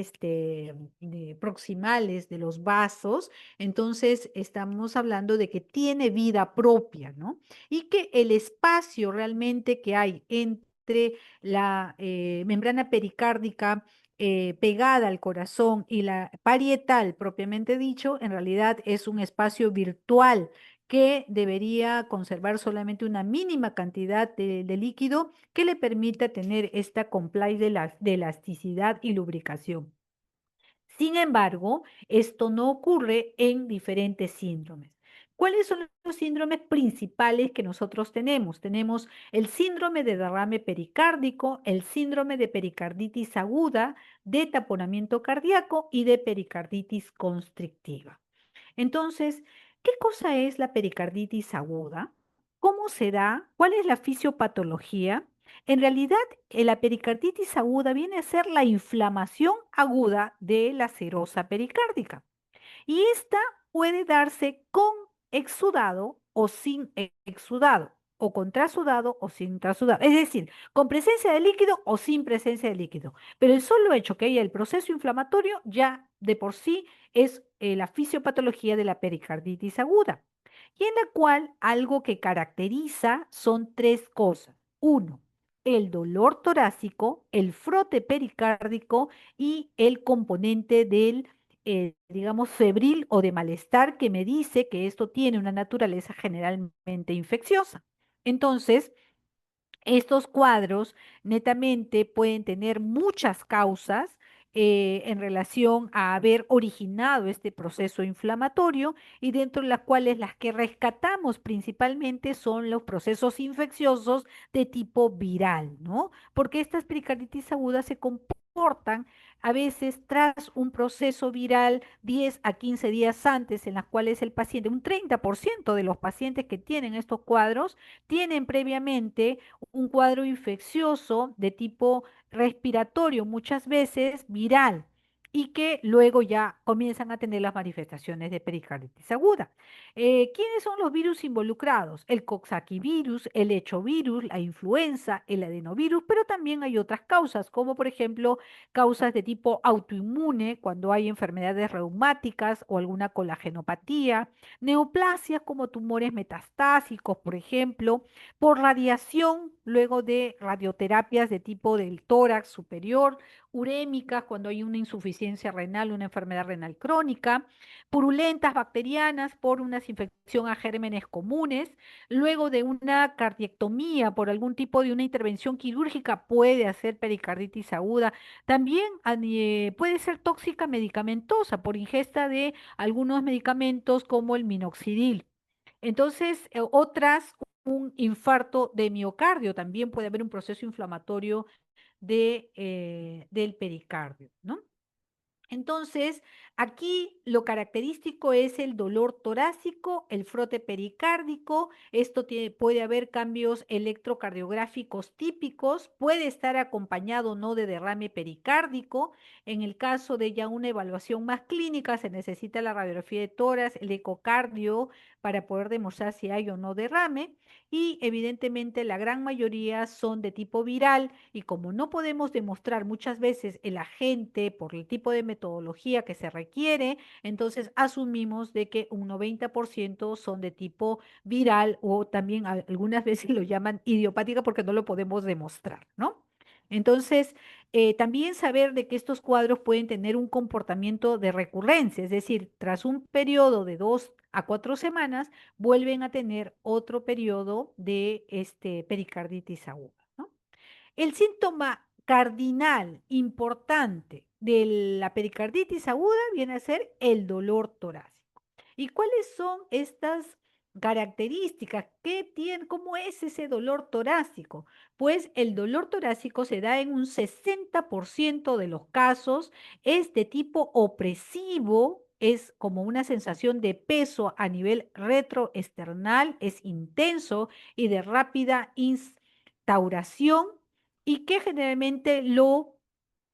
proximales de los vasos, entonces estamos hablando de que tiene vida propia, ¿no? Y que el espacio realmente que hay entre la membrana pericárdica pegada al corazón y la parietal propiamente dicho, en realidad es un espacio virtual que debería conservar solamente una mínima cantidad de líquido que le permita tener esta compliance de elasticidad y lubricación. Sin embargo, esto no ocurre en diferentes síndromes. ¿Cuáles son los síndromes principales que nosotros tenemos? Tenemos el síndrome de derrame pericárdico, el síndrome de pericarditis aguda, de taponamiento cardíaco y de pericarditis constrictiva. Entonces, ¿qué cosa es la pericarditis aguda? ¿Cómo se da? ¿Cuál es la fisiopatología? En realidad, la pericarditis aguda viene a ser la inflamación aguda de la serosa pericárdica. Y esta puede darse con exudado o sin exudado, o con trasudado o sin trasudado. Es decir, con presencia de líquido o sin presencia de líquido. Pero el solo hecho que haya el proceso inflamatorio ya de por sí es la fisiopatología de la pericarditis aguda. Y en la cual algo que caracteriza son tres cosas. Uno, el dolor torácico, el frote pericárdico y el componente del digamos, febril o de malestar que me dice que esto tiene una naturaleza generalmente infecciosa. Entonces, estos cuadros netamente pueden tener muchas causas en relación a haber originado este proceso inflamatorio y dentro de las cuales las que rescatamos principalmente son los procesos infecciosos de tipo viral, ¿no? Porque estas pericarditis agudas se comportan a veces tras un proceso viral 10 a 15 días antes en las cuales el paciente, un 30% de los pacientes que tienen estos cuadros, tienen previamente un cuadro infeccioso de tipo respiratorio, muchas veces viral, y que luego ya comienzan a tener las manifestaciones de pericarditis aguda. ¿Quiénes son los virus involucrados? El coxsackievirus, el hechovirus, la influenza, el adenovirus, pero también hay otras causas, como por ejemplo causas de tipo autoinmune, cuando hay enfermedades reumáticas o alguna colagenopatía, neoplasias como tumores metastásicos, por ejemplo, por radiación, luego de radioterapias de tipo del tórax superior, urémicas cuando hay una insuficiencia renal, una enfermedad renal crónica, purulentas bacterianas por una infección a gérmenes comunes, luego de una cardiectomía por algún tipo de una intervención quirúrgica puede hacer pericarditis aguda, también puede ser tóxica medicamentosa por ingesta de algunos medicamentos como el minoxidil. Entonces, otras, un infarto de miocardio, también puede haber un proceso inflamatorio del pericardio, ¿no? Entonces, aquí lo característico es el dolor torácico, el frote pericárdico. Esto puede haber cambios electrocardiográficos típicos, puede estar acompañado o no de derrame pericárdico. En el caso de ya una evaluación más clínica, se necesita la radiografía de tórax, el ecocardio para poder demostrar si hay o no derrame. Y evidentemente la gran mayoría son de tipo viral y como no podemos demostrar muchas veces el agente por el tipo de metodología que se requiere, entonces asumimos de que un 90% son de tipo viral o también algunas veces lo llaman idiopática porque no lo podemos demostrar, ¿no? Entonces, también saber de que estos cuadros pueden tener un comportamiento de recurrencia, es decir, tras un periodo de 2 a 4 semanas, vuelven a tener otro periodo de pericarditis aguda, ¿no? El síntoma cardinal importante de la pericarditis aguda viene a ser el dolor torácico. ¿Y cuáles son estas características? ¿Qué tiene, cómo es ese dolor torácico? Pues el dolor torácico se da en un 60% de los casos, es de tipo opresivo, es como una sensación de peso a nivel retroesternal, es intenso y de rápida instauración y que generalmente lo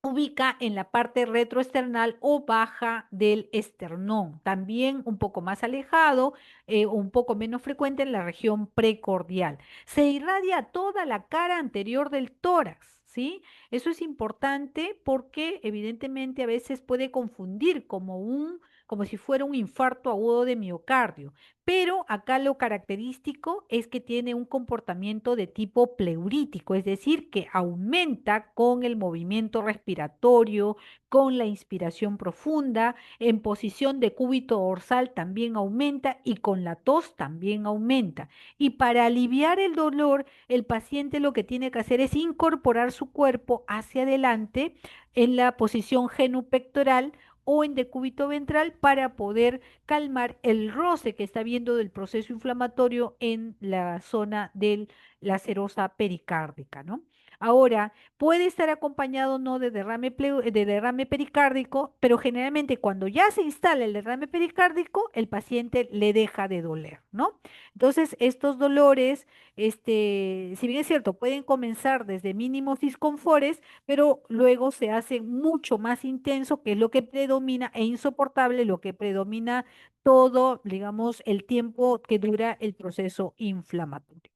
ubica en la parte retroesternal o baja del esternón, también un poco más alejado, un poco menos frecuente en la región precordial. Se irradia a toda la cara anterior del tórax, ¿sí? Eso es importante porque evidentemente a veces puede confundir como si fuera un infarto agudo de miocardio, pero acá lo característico es que tiene un comportamiento de tipo pleurítico, es decir, que aumenta con el movimiento respiratorio, con la inspiración profunda, en posición de cúbito dorsal también aumenta y con la tos también aumenta. Y para aliviar el dolor, el paciente lo que tiene que hacer es incorporar su cuerpo hacia adelante en la posición genupectoral o en decúbito ventral para poder calmar el roce que está viendo del proceso inflamatorio en la zona de la serosa pericárdica, ¿no? Ahora, puede estar acompañado no de derrame pericárdico, pero generalmente cuando ya se instala el derrame pericárdico, el paciente le deja de doler, ¿no? Entonces, estos dolores, si bien es cierto, pueden comenzar desde mínimos disconfortes, pero luego se hace mucho más intenso, que es lo que predomina, e insoportable, lo que predomina todo, digamos, el tiempo que dura el proceso inflamatorio.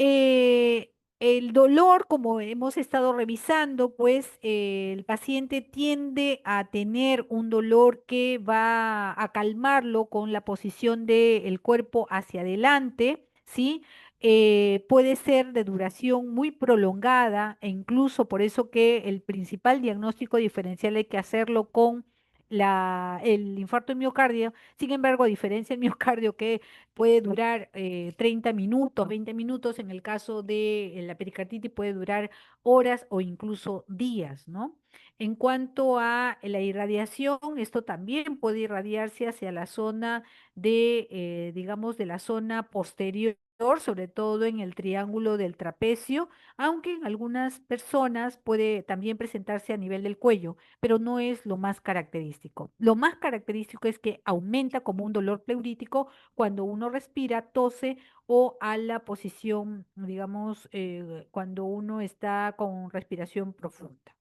El dolor, como hemos estado revisando, pues el paciente tiende a tener un dolor que va a calmarlo con la posición del cuerpo hacia adelante, ¿sí? Puede ser de duración muy prolongada e incluso por eso que el principal diagnóstico diferencial hay que hacerlo con el infarto de miocardio. Sin embargo, a diferencia del miocardio que puede durar 30 minutos, 20 minutos, en el caso de la pericarditis puede durar horas o incluso días, ¿no? En cuanto a la irradiación, esto también puede irradiarse hacia la zona digamos, de la zona posterior, sobre todo en el triángulo del trapecio, aunque en algunas personas puede también presentarse a nivel del cuello, pero no es lo más característico. Lo más característico es que aumenta como un dolor pleurítico cuando uno respira, tose o a la posición, digamos, cuando uno está con respiración profunda.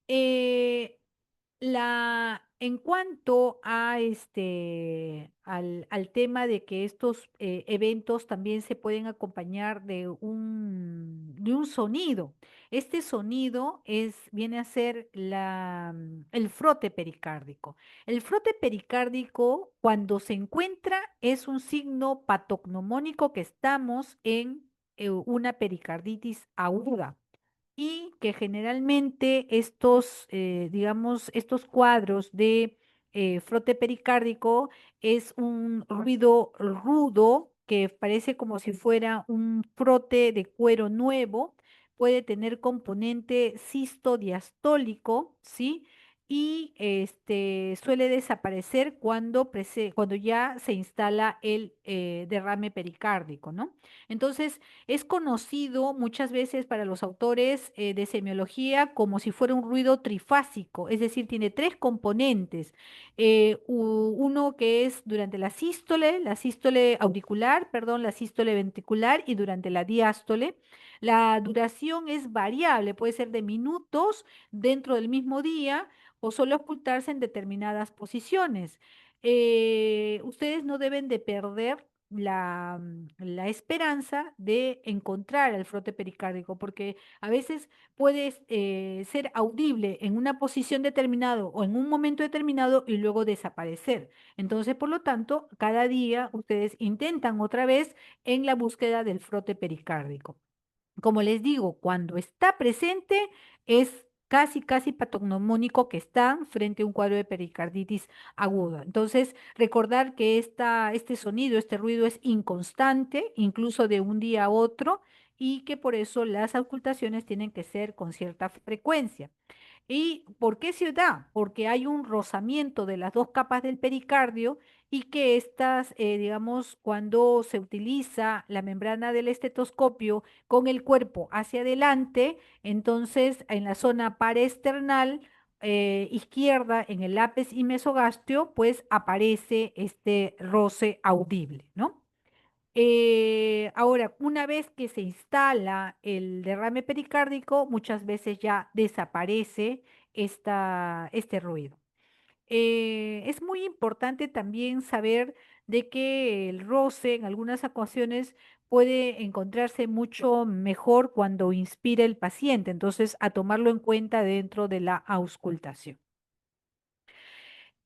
Eh, en cuanto a al tema de que estos eventos también se pueden acompañar de un sonido. Este sonido viene a ser el frote pericárdico. El frote pericárdico, cuando se encuentra, es un signo patognomónico que estamos en una pericarditis aguda y que generalmente digamos, estos cuadros de frote pericárdico es un ruido rudo que parece como si fuera un frote de cuero nuevo, puede tener componente sistodiastólico, ¿sí? Y suele desaparecer cuando ya se instala el derrame pericárdico, ¿no? Entonces, es conocido muchas veces para los autores de semiología como si fuera un ruido trifásico, es decir, tiene tres componentes. Uno que es durante la sístole auricular, perdón, la sístole ventricular y durante la diástole. La duración es variable, puede ser de minutos dentro del mismo día o solo ocultarse en determinadas posiciones. Ustedes no deben de perder la esperanza de encontrar el frote pericárdico, porque a veces puede ser audible en una posición determinada o en un momento determinado y luego desaparecer. Entonces, por lo tanto, cada día ustedes intentan otra vez en la búsqueda del frote pericárdico. Como les digo, cuando está presente es casi patognomónico que está frente a un cuadro de pericarditis aguda. Entonces, recordar que este sonido, este ruido es inconstante, incluso de un día a otro, y que por eso las auscultaciones tienen que ser con cierta frecuencia. ¿Y por qué se da? Porque hay un rozamiento de las dos capas del pericardio y que estas, digamos, cuando se utiliza la membrana del estetoscopio con el cuerpo hacia adelante, entonces en la zona paraesternal izquierda, en el lápiz y mesogastrio, pues aparece este roce audible, ¿no? Ahora, una vez que se instala el derrame pericárdico, muchas veces ya desaparece este ruido. Es muy importante también saber de que el roce en algunas ocasiones puede encontrarse mucho mejor cuando inspira el paciente, entonces a tomarlo en cuenta dentro de la auscultación.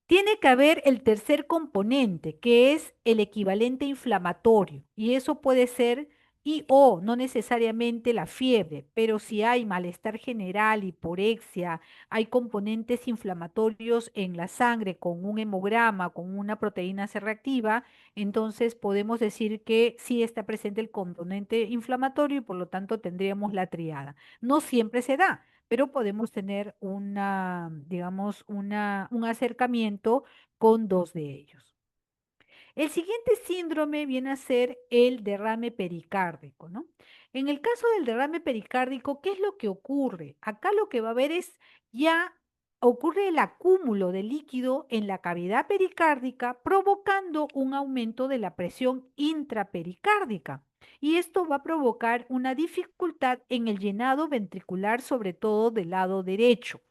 Tiene que haber el tercer componente, que es el equivalente inflamatorio, y eso puede ser y o no necesariamente la fiebre, pero si hay malestar general, hiporexia, hay componentes inflamatorios en la sangre con un hemograma, con una proteína C reactiva, entonces podemos decir que sí está presente el componente inflamatorio y por lo tanto tendríamos la triada. No siempre se da, pero podemos tener digamos, un acercamiento con dos de ellos. El siguiente síndrome viene a ser el derrame pericárdico, ¿no? En el caso del derrame pericárdico, ¿qué es lo que ocurre? Acá lo que va a haber es ya ocurre el acúmulo de líquido en la cavidad pericárdica, provocando un aumento de la presión intrapericárdica. Y esto va a provocar una dificultad en el llenado ventricular, sobre todo del lado derecho.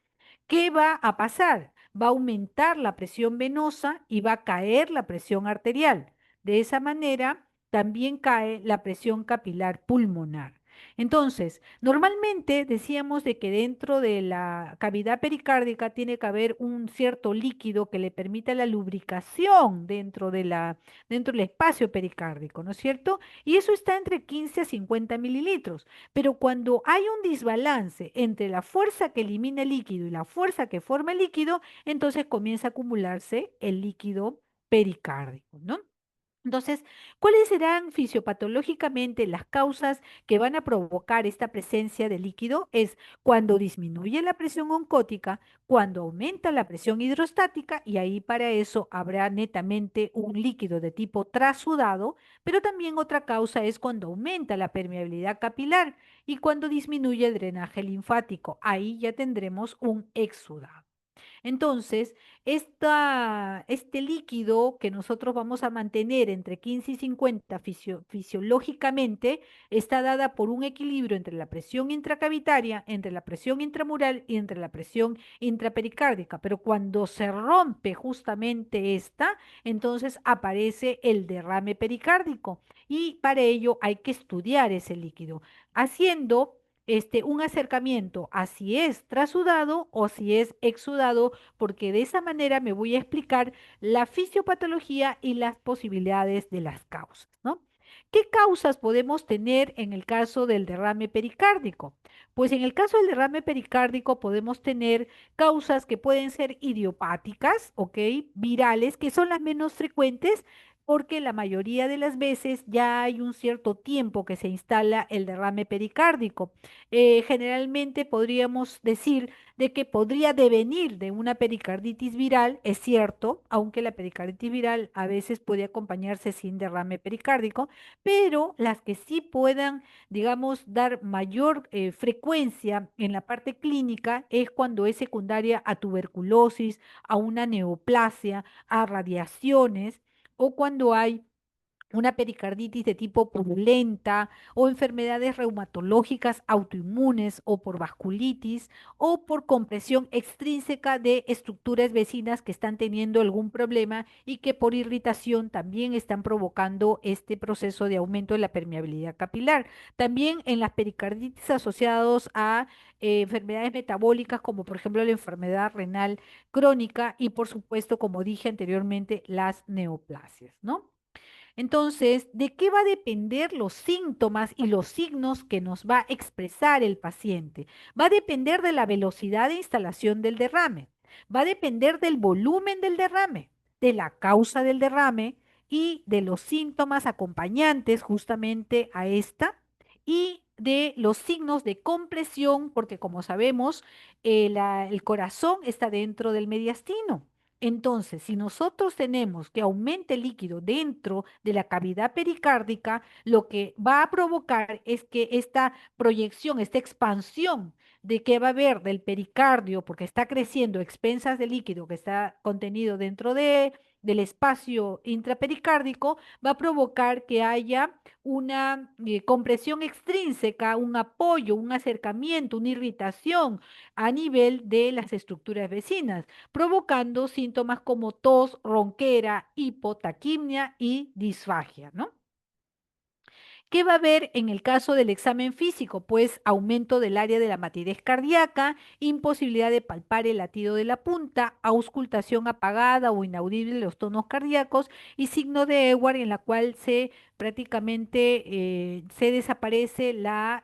¿Qué va a pasar? Va a aumentar la presión venosa y va a caer la presión arterial. De esa manera, también cae la presión capilar pulmonar. Entonces, normalmente decíamos de que dentro de la cavidad pericárdica tiene que haber un cierto líquido que le permita la lubricación dentro del espacio pericárdico, ¿no es cierto? Y eso está entre 15 a 50 mililitros. Pero cuando hay un desbalance entre la fuerza que elimina el líquido y la fuerza que forma el líquido, entonces comienza a acumularse el líquido pericárdico, ¿no? Entonces, ¿cuáles serán fisiopatológicamente las causas que van a provocar esta presencia de líquido? Es cuando disminuye la presión oncótica, cuando aumenta la presión hidrostática, y ahí para eso habrá netamente un líquido de tipo trasudado, pero también otra causa es cuando aumenta la permeabilidad capilar y cuando disminuye el drenaje linfático. Ahí ya tendremos un exudado. Entonces, este líquido que nosotros vamos a mantener entre 15 y 50 fisiológicamente está dada por un equilibrio entre la presión intracavitaria, entre la presión intramural y entre la presión intrapericárdica. Pero cuando se rompe justamente esta, entonces aparece el derrame pericárdico y para ello hay que estudiar ese líquido, haciendo un acercamiento a si es trasudado o si es exudado, porque de esa manera me voy a explicar la fisiopatología y las posibilidades de las causas, ¿no? ¿Qué causas podemos tener en el caso del derrame pericárdico? Pues en el caso del derrame pericárdico podemos tener causas que pueden ser idiopáticas, ¿ok? Virales, que son las menos frecuentes, porque la mayoría de las veces ya hay un cierto tiempo que se instala el derrame pericárdico. Generalmente podríamos decir de que podría devenir de una pericarditis viral, es cierto, aunque la pericarditis viral a veces puede acompañarse sin derrame pericárdico, pero las que sí puedan, digamos, dar mayor frecuencia en la parte clínica es cuando es secundaria a tuberculosis, a una neoplasia, a radiaciones o cuando hay una pericarditis de tipo purulenta o enfermedades reumatológicas autoinmunes o por vasculitis o por compresión extrínseca de estructuras vecinas que están teniendo algún problema y que por irritación también están provocando este proceso de aumento de la permeabilidad capilar. También en las pericarditis asociados a enfermedades metabólicas como por ejemplo la enfermedad renal crónica y por supuesto, como dije anteriormente, las neoplasias, ¿no? Entonces, ¿de qué va a depender los síntomas y los signos que nos va a expresar el paciente? Va a depender de la velocidad de instalación del derrame, va a depender del volumen del derrame, de la causa del derrame y de los síntomas acompañantes justamente a esta y de los signos de compresión, porque como sabemos, el corazón está dentro del mediastino. Entonces, si nosotros tenemos que aumente el líquido dentro de la cavidad pericárdica, lo que va a provocar es que esta proyección, esta expansión de que va a haber del pericardio, porque está creciendo a expensas del líquido que está contenido dentro del espacio intrapericárdico, va a provocar que haya una compresión extrínseca, un apoyo, un acercamiento, una irritación a nivel de las estructuras vecinas provocando síntomas como tos, ronquera, hipotaquimia y disfagia, ¿no? ¿Qué va a haber en el caso del examen físico? Pues aumento del área de la matidez cardíaca, imposibilidad de palpar el latido de la punta, auscultación apagada o inaudible de los tonos cardíacos y signo de Ewart en la cual se prácticamente se desaparece la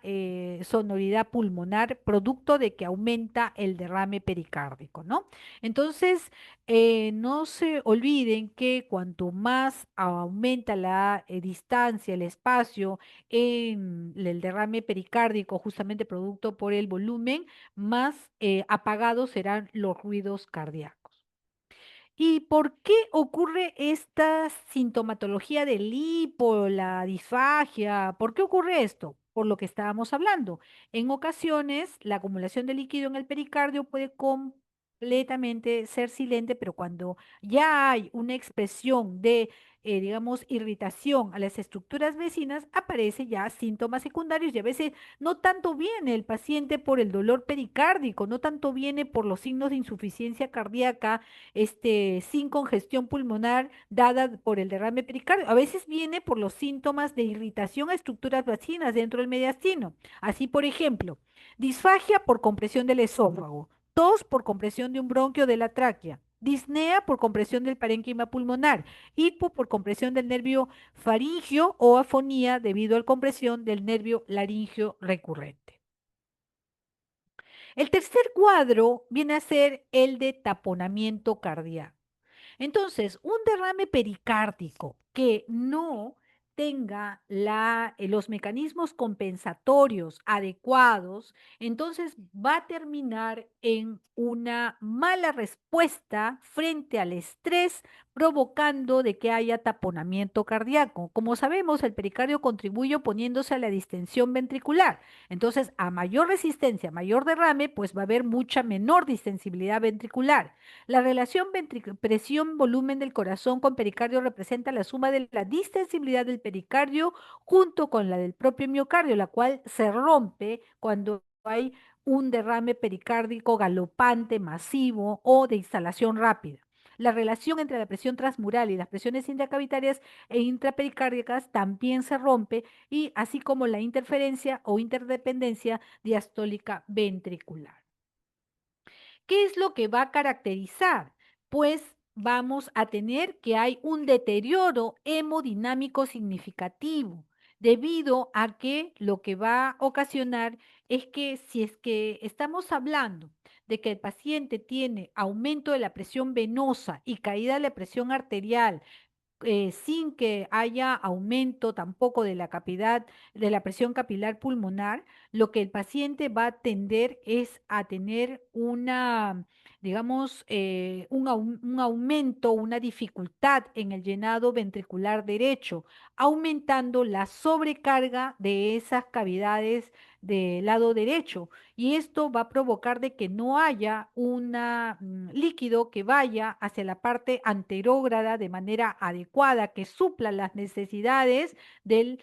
sonoridad pulmonar producto de que aumenta el derrame pericárdico, ¿no? Entonces, no se olviden que cuanto más aumenta la distancia, el espacio en el derrame pericárdico, justamente producto por el volumen, más apagados serán los ruidos cardíacos. ¿Y por qué ocurre esta sintomatología del hipo, la disfagia? ¿Por qué ocurre esto? Por lo que estábamos hablando. En ocasiones, la acumulación de líquido en el pericardio puede completamente ser silente, pero cuando ya hay una expresión de, digamos, irritación a las estructuras vecinas, aparece ya síntomas secundarios y a veces no tanto viene el paciente por el dolor pericárdico, no tanto viene por los signos de insuficiencia cardíaca sin congestión pulmonar dada por el derrame pericardio. A veces viene por los síntomas de irritación a estructuras vecinas dentro del mediastino. Así, por ejemplo, disfagia por compresión del esófago, tos por compresión de un bronquio de la tráquea, disnea por compresión del parénquima pulmonar, hipo por compresión del nervio faringio o afonía debido a la compresión del nervio laringio recurrente. El tercer cuadro viene a ser el de taponamiento cardíaco. Entonces, un derrame pericárdico que no tenga los mecanismos compensatorios adecuados, entonces va a terminar en una mala respuesta frente al estrés, provocando de que haya taponamiento cardíaco. Como sabemos, el pericardio contribuye oponiéndose a la distensión ventricular. Entonces, a mayor resistencia, mayor derrame, pues va a haber mucha menor distensibilidad ventricular. La relación presión-volumen del corazón con pericardio representa la suma de la distensibilidad del pericardio junto con la del propio miocardio, la cual se rompe cuando hay un derrame pericárdico galopante, masivo o de instalación rápida. La relación entre la presión transmural y las presiones intracavitarias e intrapericárdicas también se rompe y así como la interferencia o interdependencia diastólica ventricular. ¿Qué es lo que va a caracterizar? Pues vamos a tener que hay un deterioro hemodinámico significativo, debido a que lo que va a ocasionar es que si es que estamos hablando de que el paciente tiene aumento de la presión venosa y caída de la presión arterial, sin que haya aumento tampoco de la capilar, de la presión capilar pulmonar, lo que el paciente va a tender es a tener una, digamos, un aumento, una dificultad en el llenado ventricular derecho, aumentando la sobrecarga de esas cavidades del lado derecho, y esto va a provocar de que no haya un líquido que vaya hacia la parte anterógrada de manera adecuada, que supla las necesidades de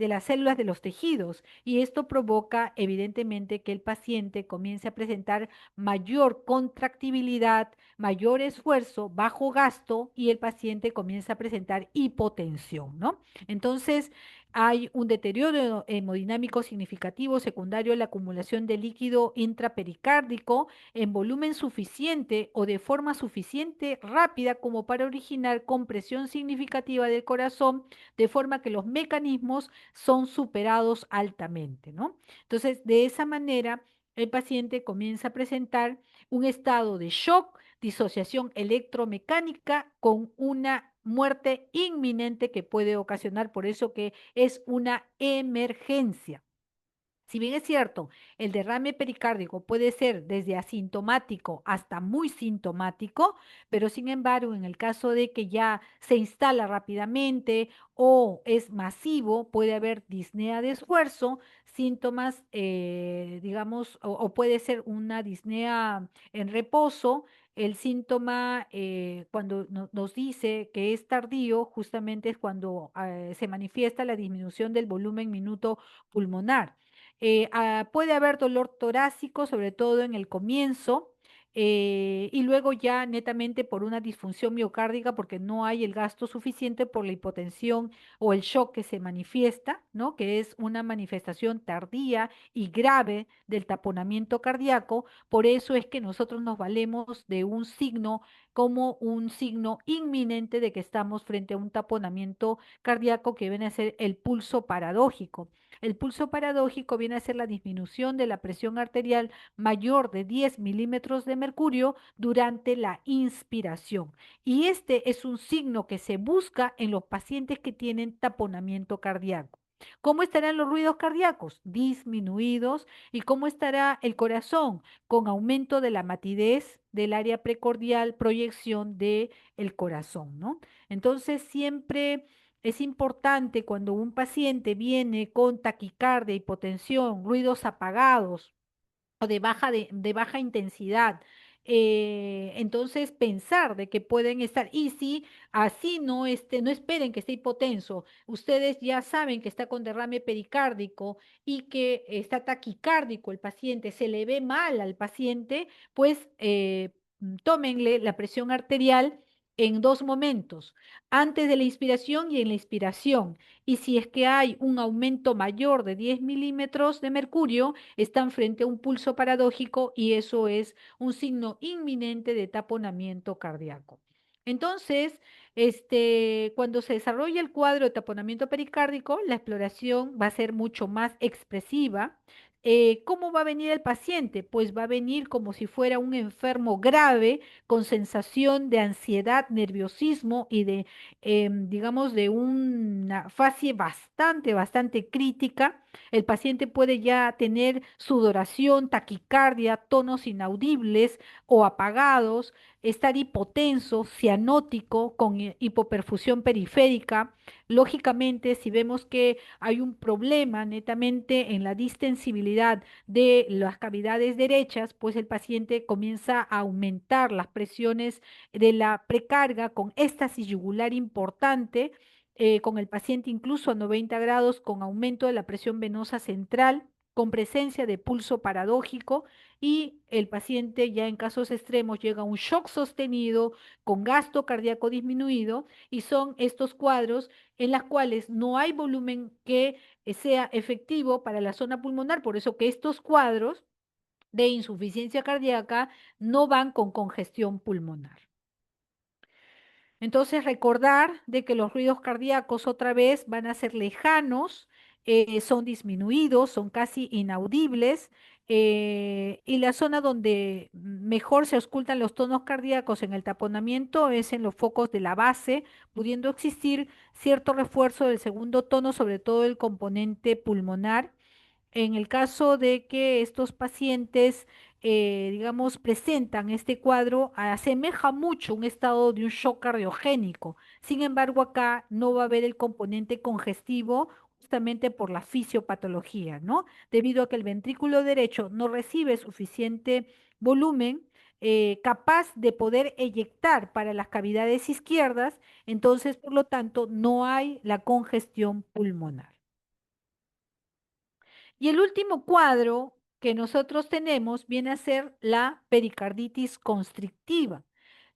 las células de los tejidos, y esto provoca evidentemente que el paciente comience a presentar mayor contractibilidad, mayor esfuerzo, bajo gasto, y el paciente comienza a presentar hipotensión, ¿no? Entonces, hay un deterioro hemodinámico significativo secundario a la acumulación de líquido intrapericárdico en volumen suficiente o de forma suficiente rápida como para originar compresión significativa del corazón, de forma que los mecanismos son superados altamente, ¿no? Entonces, de esa manera, el paciente comienza a presentar un estado de shock, disociación electromecánica con una muerte inminente que puede ocasionar, por eso que es una emergencia. Si bien es cierto, el derrame pericárdico puede ser desde asintomático hasta muy sintomático, pero sin embargo, en el caso de que ya se instala rápidamente o es masivo, puede haber disnea de esfuerzo, síntomas, digamos, o puede ser una disnea en reposo. El síntoma, cuando nos dice que es tardío, justamente es cuando se manifiesta la disminución del volumen minuto pulmonar. Puede haber dolor torácico, sobre todo en el comienzo, y luego ya netamente por una disfunción miocárdica, porque no hay el gasto suficiente por la hipotensión o el shock que se manifiesta, ¿no? Que es una manifestación tardía y grave del taponamiento cardíaco. Por eso es que nosotros nos valemos de un signo como un signo inminente de que estamos frente a un taponamiento cardíaco, que viene a ser el pulso paradójico. El pulso paradójico viene a ser la disminución de la presión arterial mayor de 10 milímetros de mercurio durante la inspiración. Y este es un signo que se busca en los pacientes que tienen taponamiento cardíaco. ¿Cómo estarán los ruidos cardíacos? Disminuidos. ¿Y cómo estará el corazón? Con aumento de la matidez del área precordial, proyección del corazón, ¿no? Entonces, siempre es importante cuando un paciente viene con taquicardia, hipotensión, ruidos apagados o de baja intensidad, entonces pensar de que pueden estar, y si así no, no esperen que esté hipotenso, ustedes ya saben que está con derrame pericárdico y que está taquicárdico el paciente, se le ve mal al paciente, pues tómenle la presión arterial en dos momentos, antes de la inspiración y en la inspiración. Y si es que hay un aumento mayor de 10 milímetros de mercurio, están frente a un pulso paradójico, y eso es un signo inminente de taponamiento cardíaco. Entonces, cuando se desarrolla el cuadro de taponamiento pericárdico, la exploración va a ser mucho más expresiva. ¿Cómo va a venir el paciente? Pues va a venir como si fuera un enfermo grave, con sensación de ansiedad, nerviosismo y de, digamos, de una fase bastante crítica. El paciente puede ya tener sudoración, taquicardia, tonos inaudibles o apagados, estar hipotenso, cianótico, con hipoperfusión periférica. Lógicamente, si vemos que hay un problema netamente en la distensibilidad de las cavidades derechas, pues el paciente comienza a aumentar las presiones de la precarga con éstasis yugular importante, con el paciente incluso a 90 grados, con aumento de la presión venosa central, con presencia de pulso paradójico, y el paciente ya en casos extremos llega a un shock sostenido con gasto cardíaco disminuido, y son estos cuadros en los cuales no hay volumen que sea efectivo para la zona pulmonar, por eso que estos cuadros de insuficiencia cardíaca no van con congestión pulmonar. Entonces, recordar de que los ruidos cardíacos otra vez van a ser lejanos, son disminuidos, son casi inaudibles, y la zona donde mejor se auscultan los tonos cardíacos en el taponamiento es en los focos de la base, pudiendo existir cierto refuerzo del segundo tono, sobre todo el componente pulmonar. En el caso de que estos pacientes, digamos, presentan este cuadro, asemeja mucho un estado de un shock cardiogénico. Sin embargo, acá no va a haber el componente congestivo justamente por la fisiopatología, ¿no? Debido a que el ventrículo derecho no recibe suficiente volumen capaz de poder eyectar para las cavidades izquierdas, entonces, por lo tanto, no hay la congestión pulmonar. Y el último cuadro que nosotros tenemos viene a ser la pericarditis constrictiva.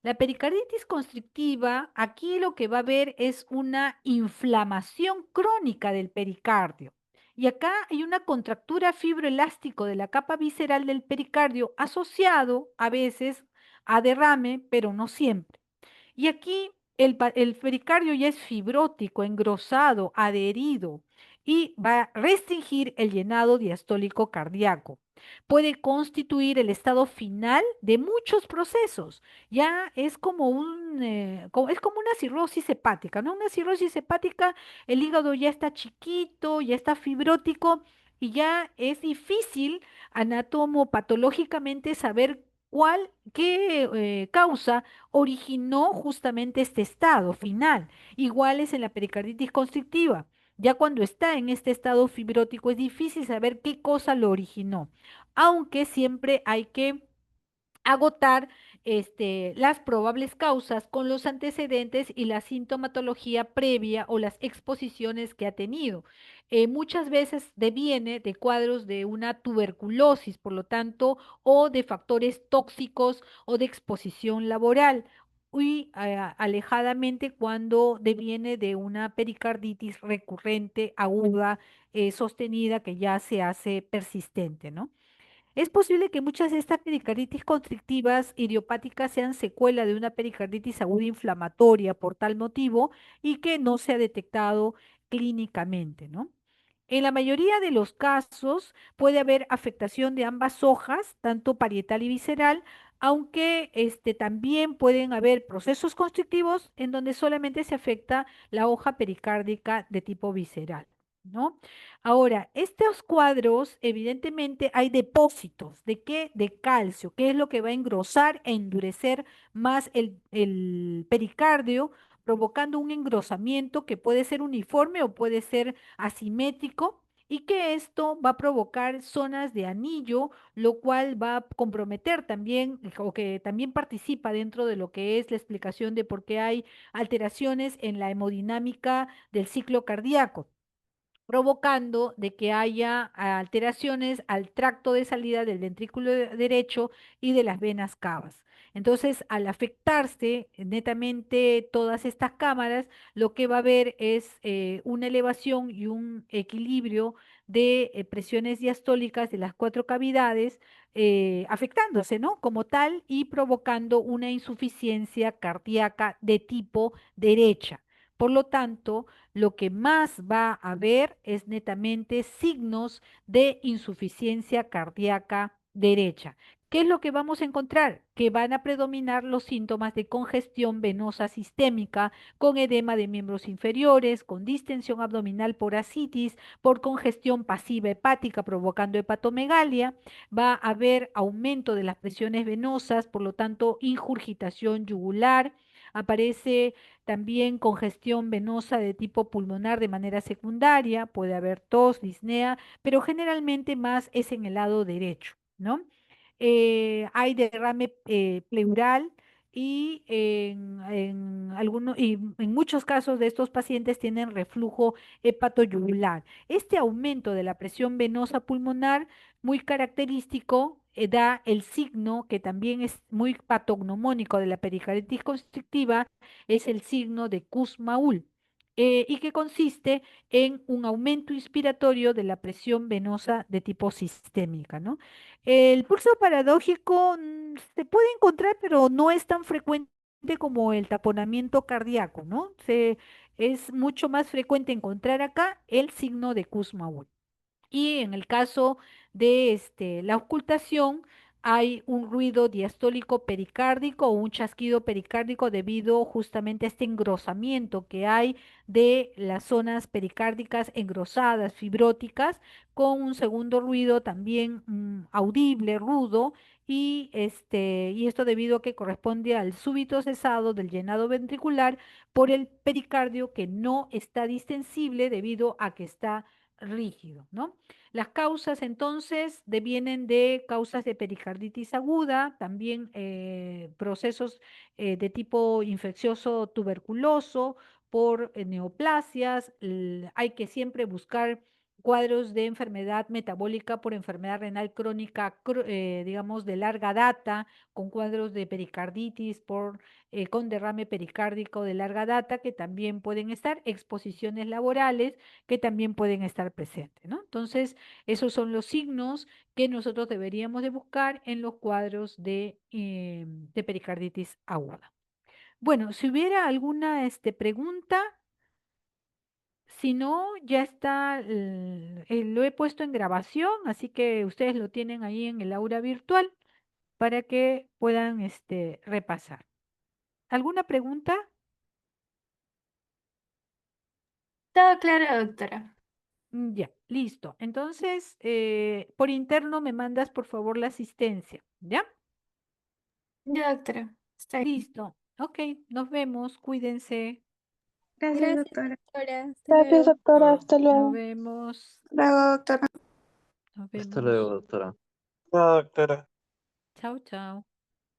La pericarditis constrictiva, aquí lo que va a haber es una inflamación crónica del pericardio. Y acá hay una contractura fibroelástico de la capa visceral del pericardio asociado a veces a derrame, pero no siempre. Y aquí el pericardio ya es fibrótico, engrosado, adherido y va a restringir el llenado diastólico cardíaco. Puede constituir el estado final de muchos procesos. Ya es como es como una cirrosis hepática, ¿no? Una cirrosis hepática, el hígado ya está chiquito, ya está fibrótico y ya es difícil anatomopatológicamente saber qué causa originó justamente este estado final. Igual es en la pericarditis constrictiva. Ya cuando está en este estado fibrótico es difícil saber qué cosa lo originó, aunque siempre hay que agotar las probables causas con los antecedentes y la sintomatología previa o las exposiciones que ha tenido. Muchas veces deviene de cuadros de una tuberculosis, por lo tanto, o de factores tóxicos o de exposición laboral. Y alejadamente cuando deviene de una pericarditis recurrente, aguda, sostenida, que ya se hace persistente, ¿no? Es posible que muchas de estas pericarditis constrictivas idiopáticas sean secuela de una pericarditis aguda inflamatoria por tal motivo y que no se ha detectado clínicamente, ¿no? En la mayoría de los casos puede haber afectación de ambas hojas, tanto parietal y visceral, aunque también pueden haber procesos constrictivos en donde solamente se afecta la hoja pericárdica de tipo visceral, ¿no? Ahora, estos cuadros, evidentemente hay depósitos. ¿De qué? De calcio, que es lo que va a engrosar e endurecer más el pericardio, provocando un engrosamiento que puede ser uniforme o puede ser asimétrico y que esto va a provocar zonas de anillo, lo cual va a comprometer también o que también participa dentro de lo que es la explicación de por qué hay alteraciones en la hemodinámica del ciclo cardíaco, provocando de que haya alteraciones al tracto de salida del ventrículo derecho y de las venas cavas. Entonces, al afectarse netamente todas estas cámaras, lo que va a haber es una elevación y un equilibrio de presiones diastólicas de las cuatro cavidades, afectándose, ¿no? Como tal y provocando una insuficiencia cardíaca de tipo derecha. Por lo tanto, lo que más va a haber es netamente signos de insuficiencia cardíaca derecha. ¿Qué es lo que vamos a encontrar? Que van a predominar los síntomas de congestión venosa sistémica, con edema de miembros inferiores, con distensión abdominal por ascitis, por congestión pasiva hepática provocando hepatomegalia. Va a haber aumento de las presiones venosas, por lo tanto, ingurgitación yugular. Aparece también congestión venosa de tipo pulmonar de manera secundaria, puede haber tos, disnea, pero generalmente más es en el lado derecho, ¿no? Hay derrame pleural y y en muchos casos de estos pacientes tienen reflujo hepatoyugular. Este aumento de la presión venosa pulmonar, muy característico, da el signo que también es muy patognomónico de la pericarditis constrictiva, es el signo de Kussmaul, y que consiste en un aumento inspiratorio de la presión venosa de tipo sistémica, ¿no? El pulso paradójico se puede encontrar, pero no es tan frecuente como el taponamiento cardíaco, ¿no? Es mucho más frecuente encontrar acá el signo de Kussmaul. Y en el caso de la ocultación, hay un ruido diastólico pericárdico o un chasquido pericárdico debido justamente a este engrosamiento que hay de las zonas pericárdicas engrosadas, fibróticas, con un segundo ruido también audible, rudo, y esto debido a que corresponde al súbito cesado del llenado ventricular por el pericardio que no está distensible debido a que está rígido, ¿no? Las causas entonces devienen de causas de pericarditis aguda, también procesos de tipo infeccioso tuberculoso, por neoplasias. Hay que siempre buscar cuadros de enfermedad metabólica por enfermedad renal crónica, digamos, de larga data, con cuadros de pericarditis con derrame pericárdico de larga data, que también pueden estar, exposiciones laborales, que también pueden estar presentes, ¿no? Entonces, esos son los signos que nosotros deberíamos de buscar en los cuadros de pericarditis aguda. Bueno, si hubiera alguna pregunta, si no, ya está, lo he puesto en grabación, así que ustedes lo tienen ahí en el aula virtual para que puedan repasar. ¿Alguna pregunta? Todo claro, doctora. Ya, listo. Entonces, por interno me mandas por favor la asistencia, ¿ya? Ya, doctora. Está bien. Listo. Ok, nos vemos. Cuídense. Gracias, doctora. Hasta Gracias, luego. doctora. Hasta Nos luego. vemos. Luego, doctora. Nos Hasta vemos. luego, doctora. Doctora. Chao, chao.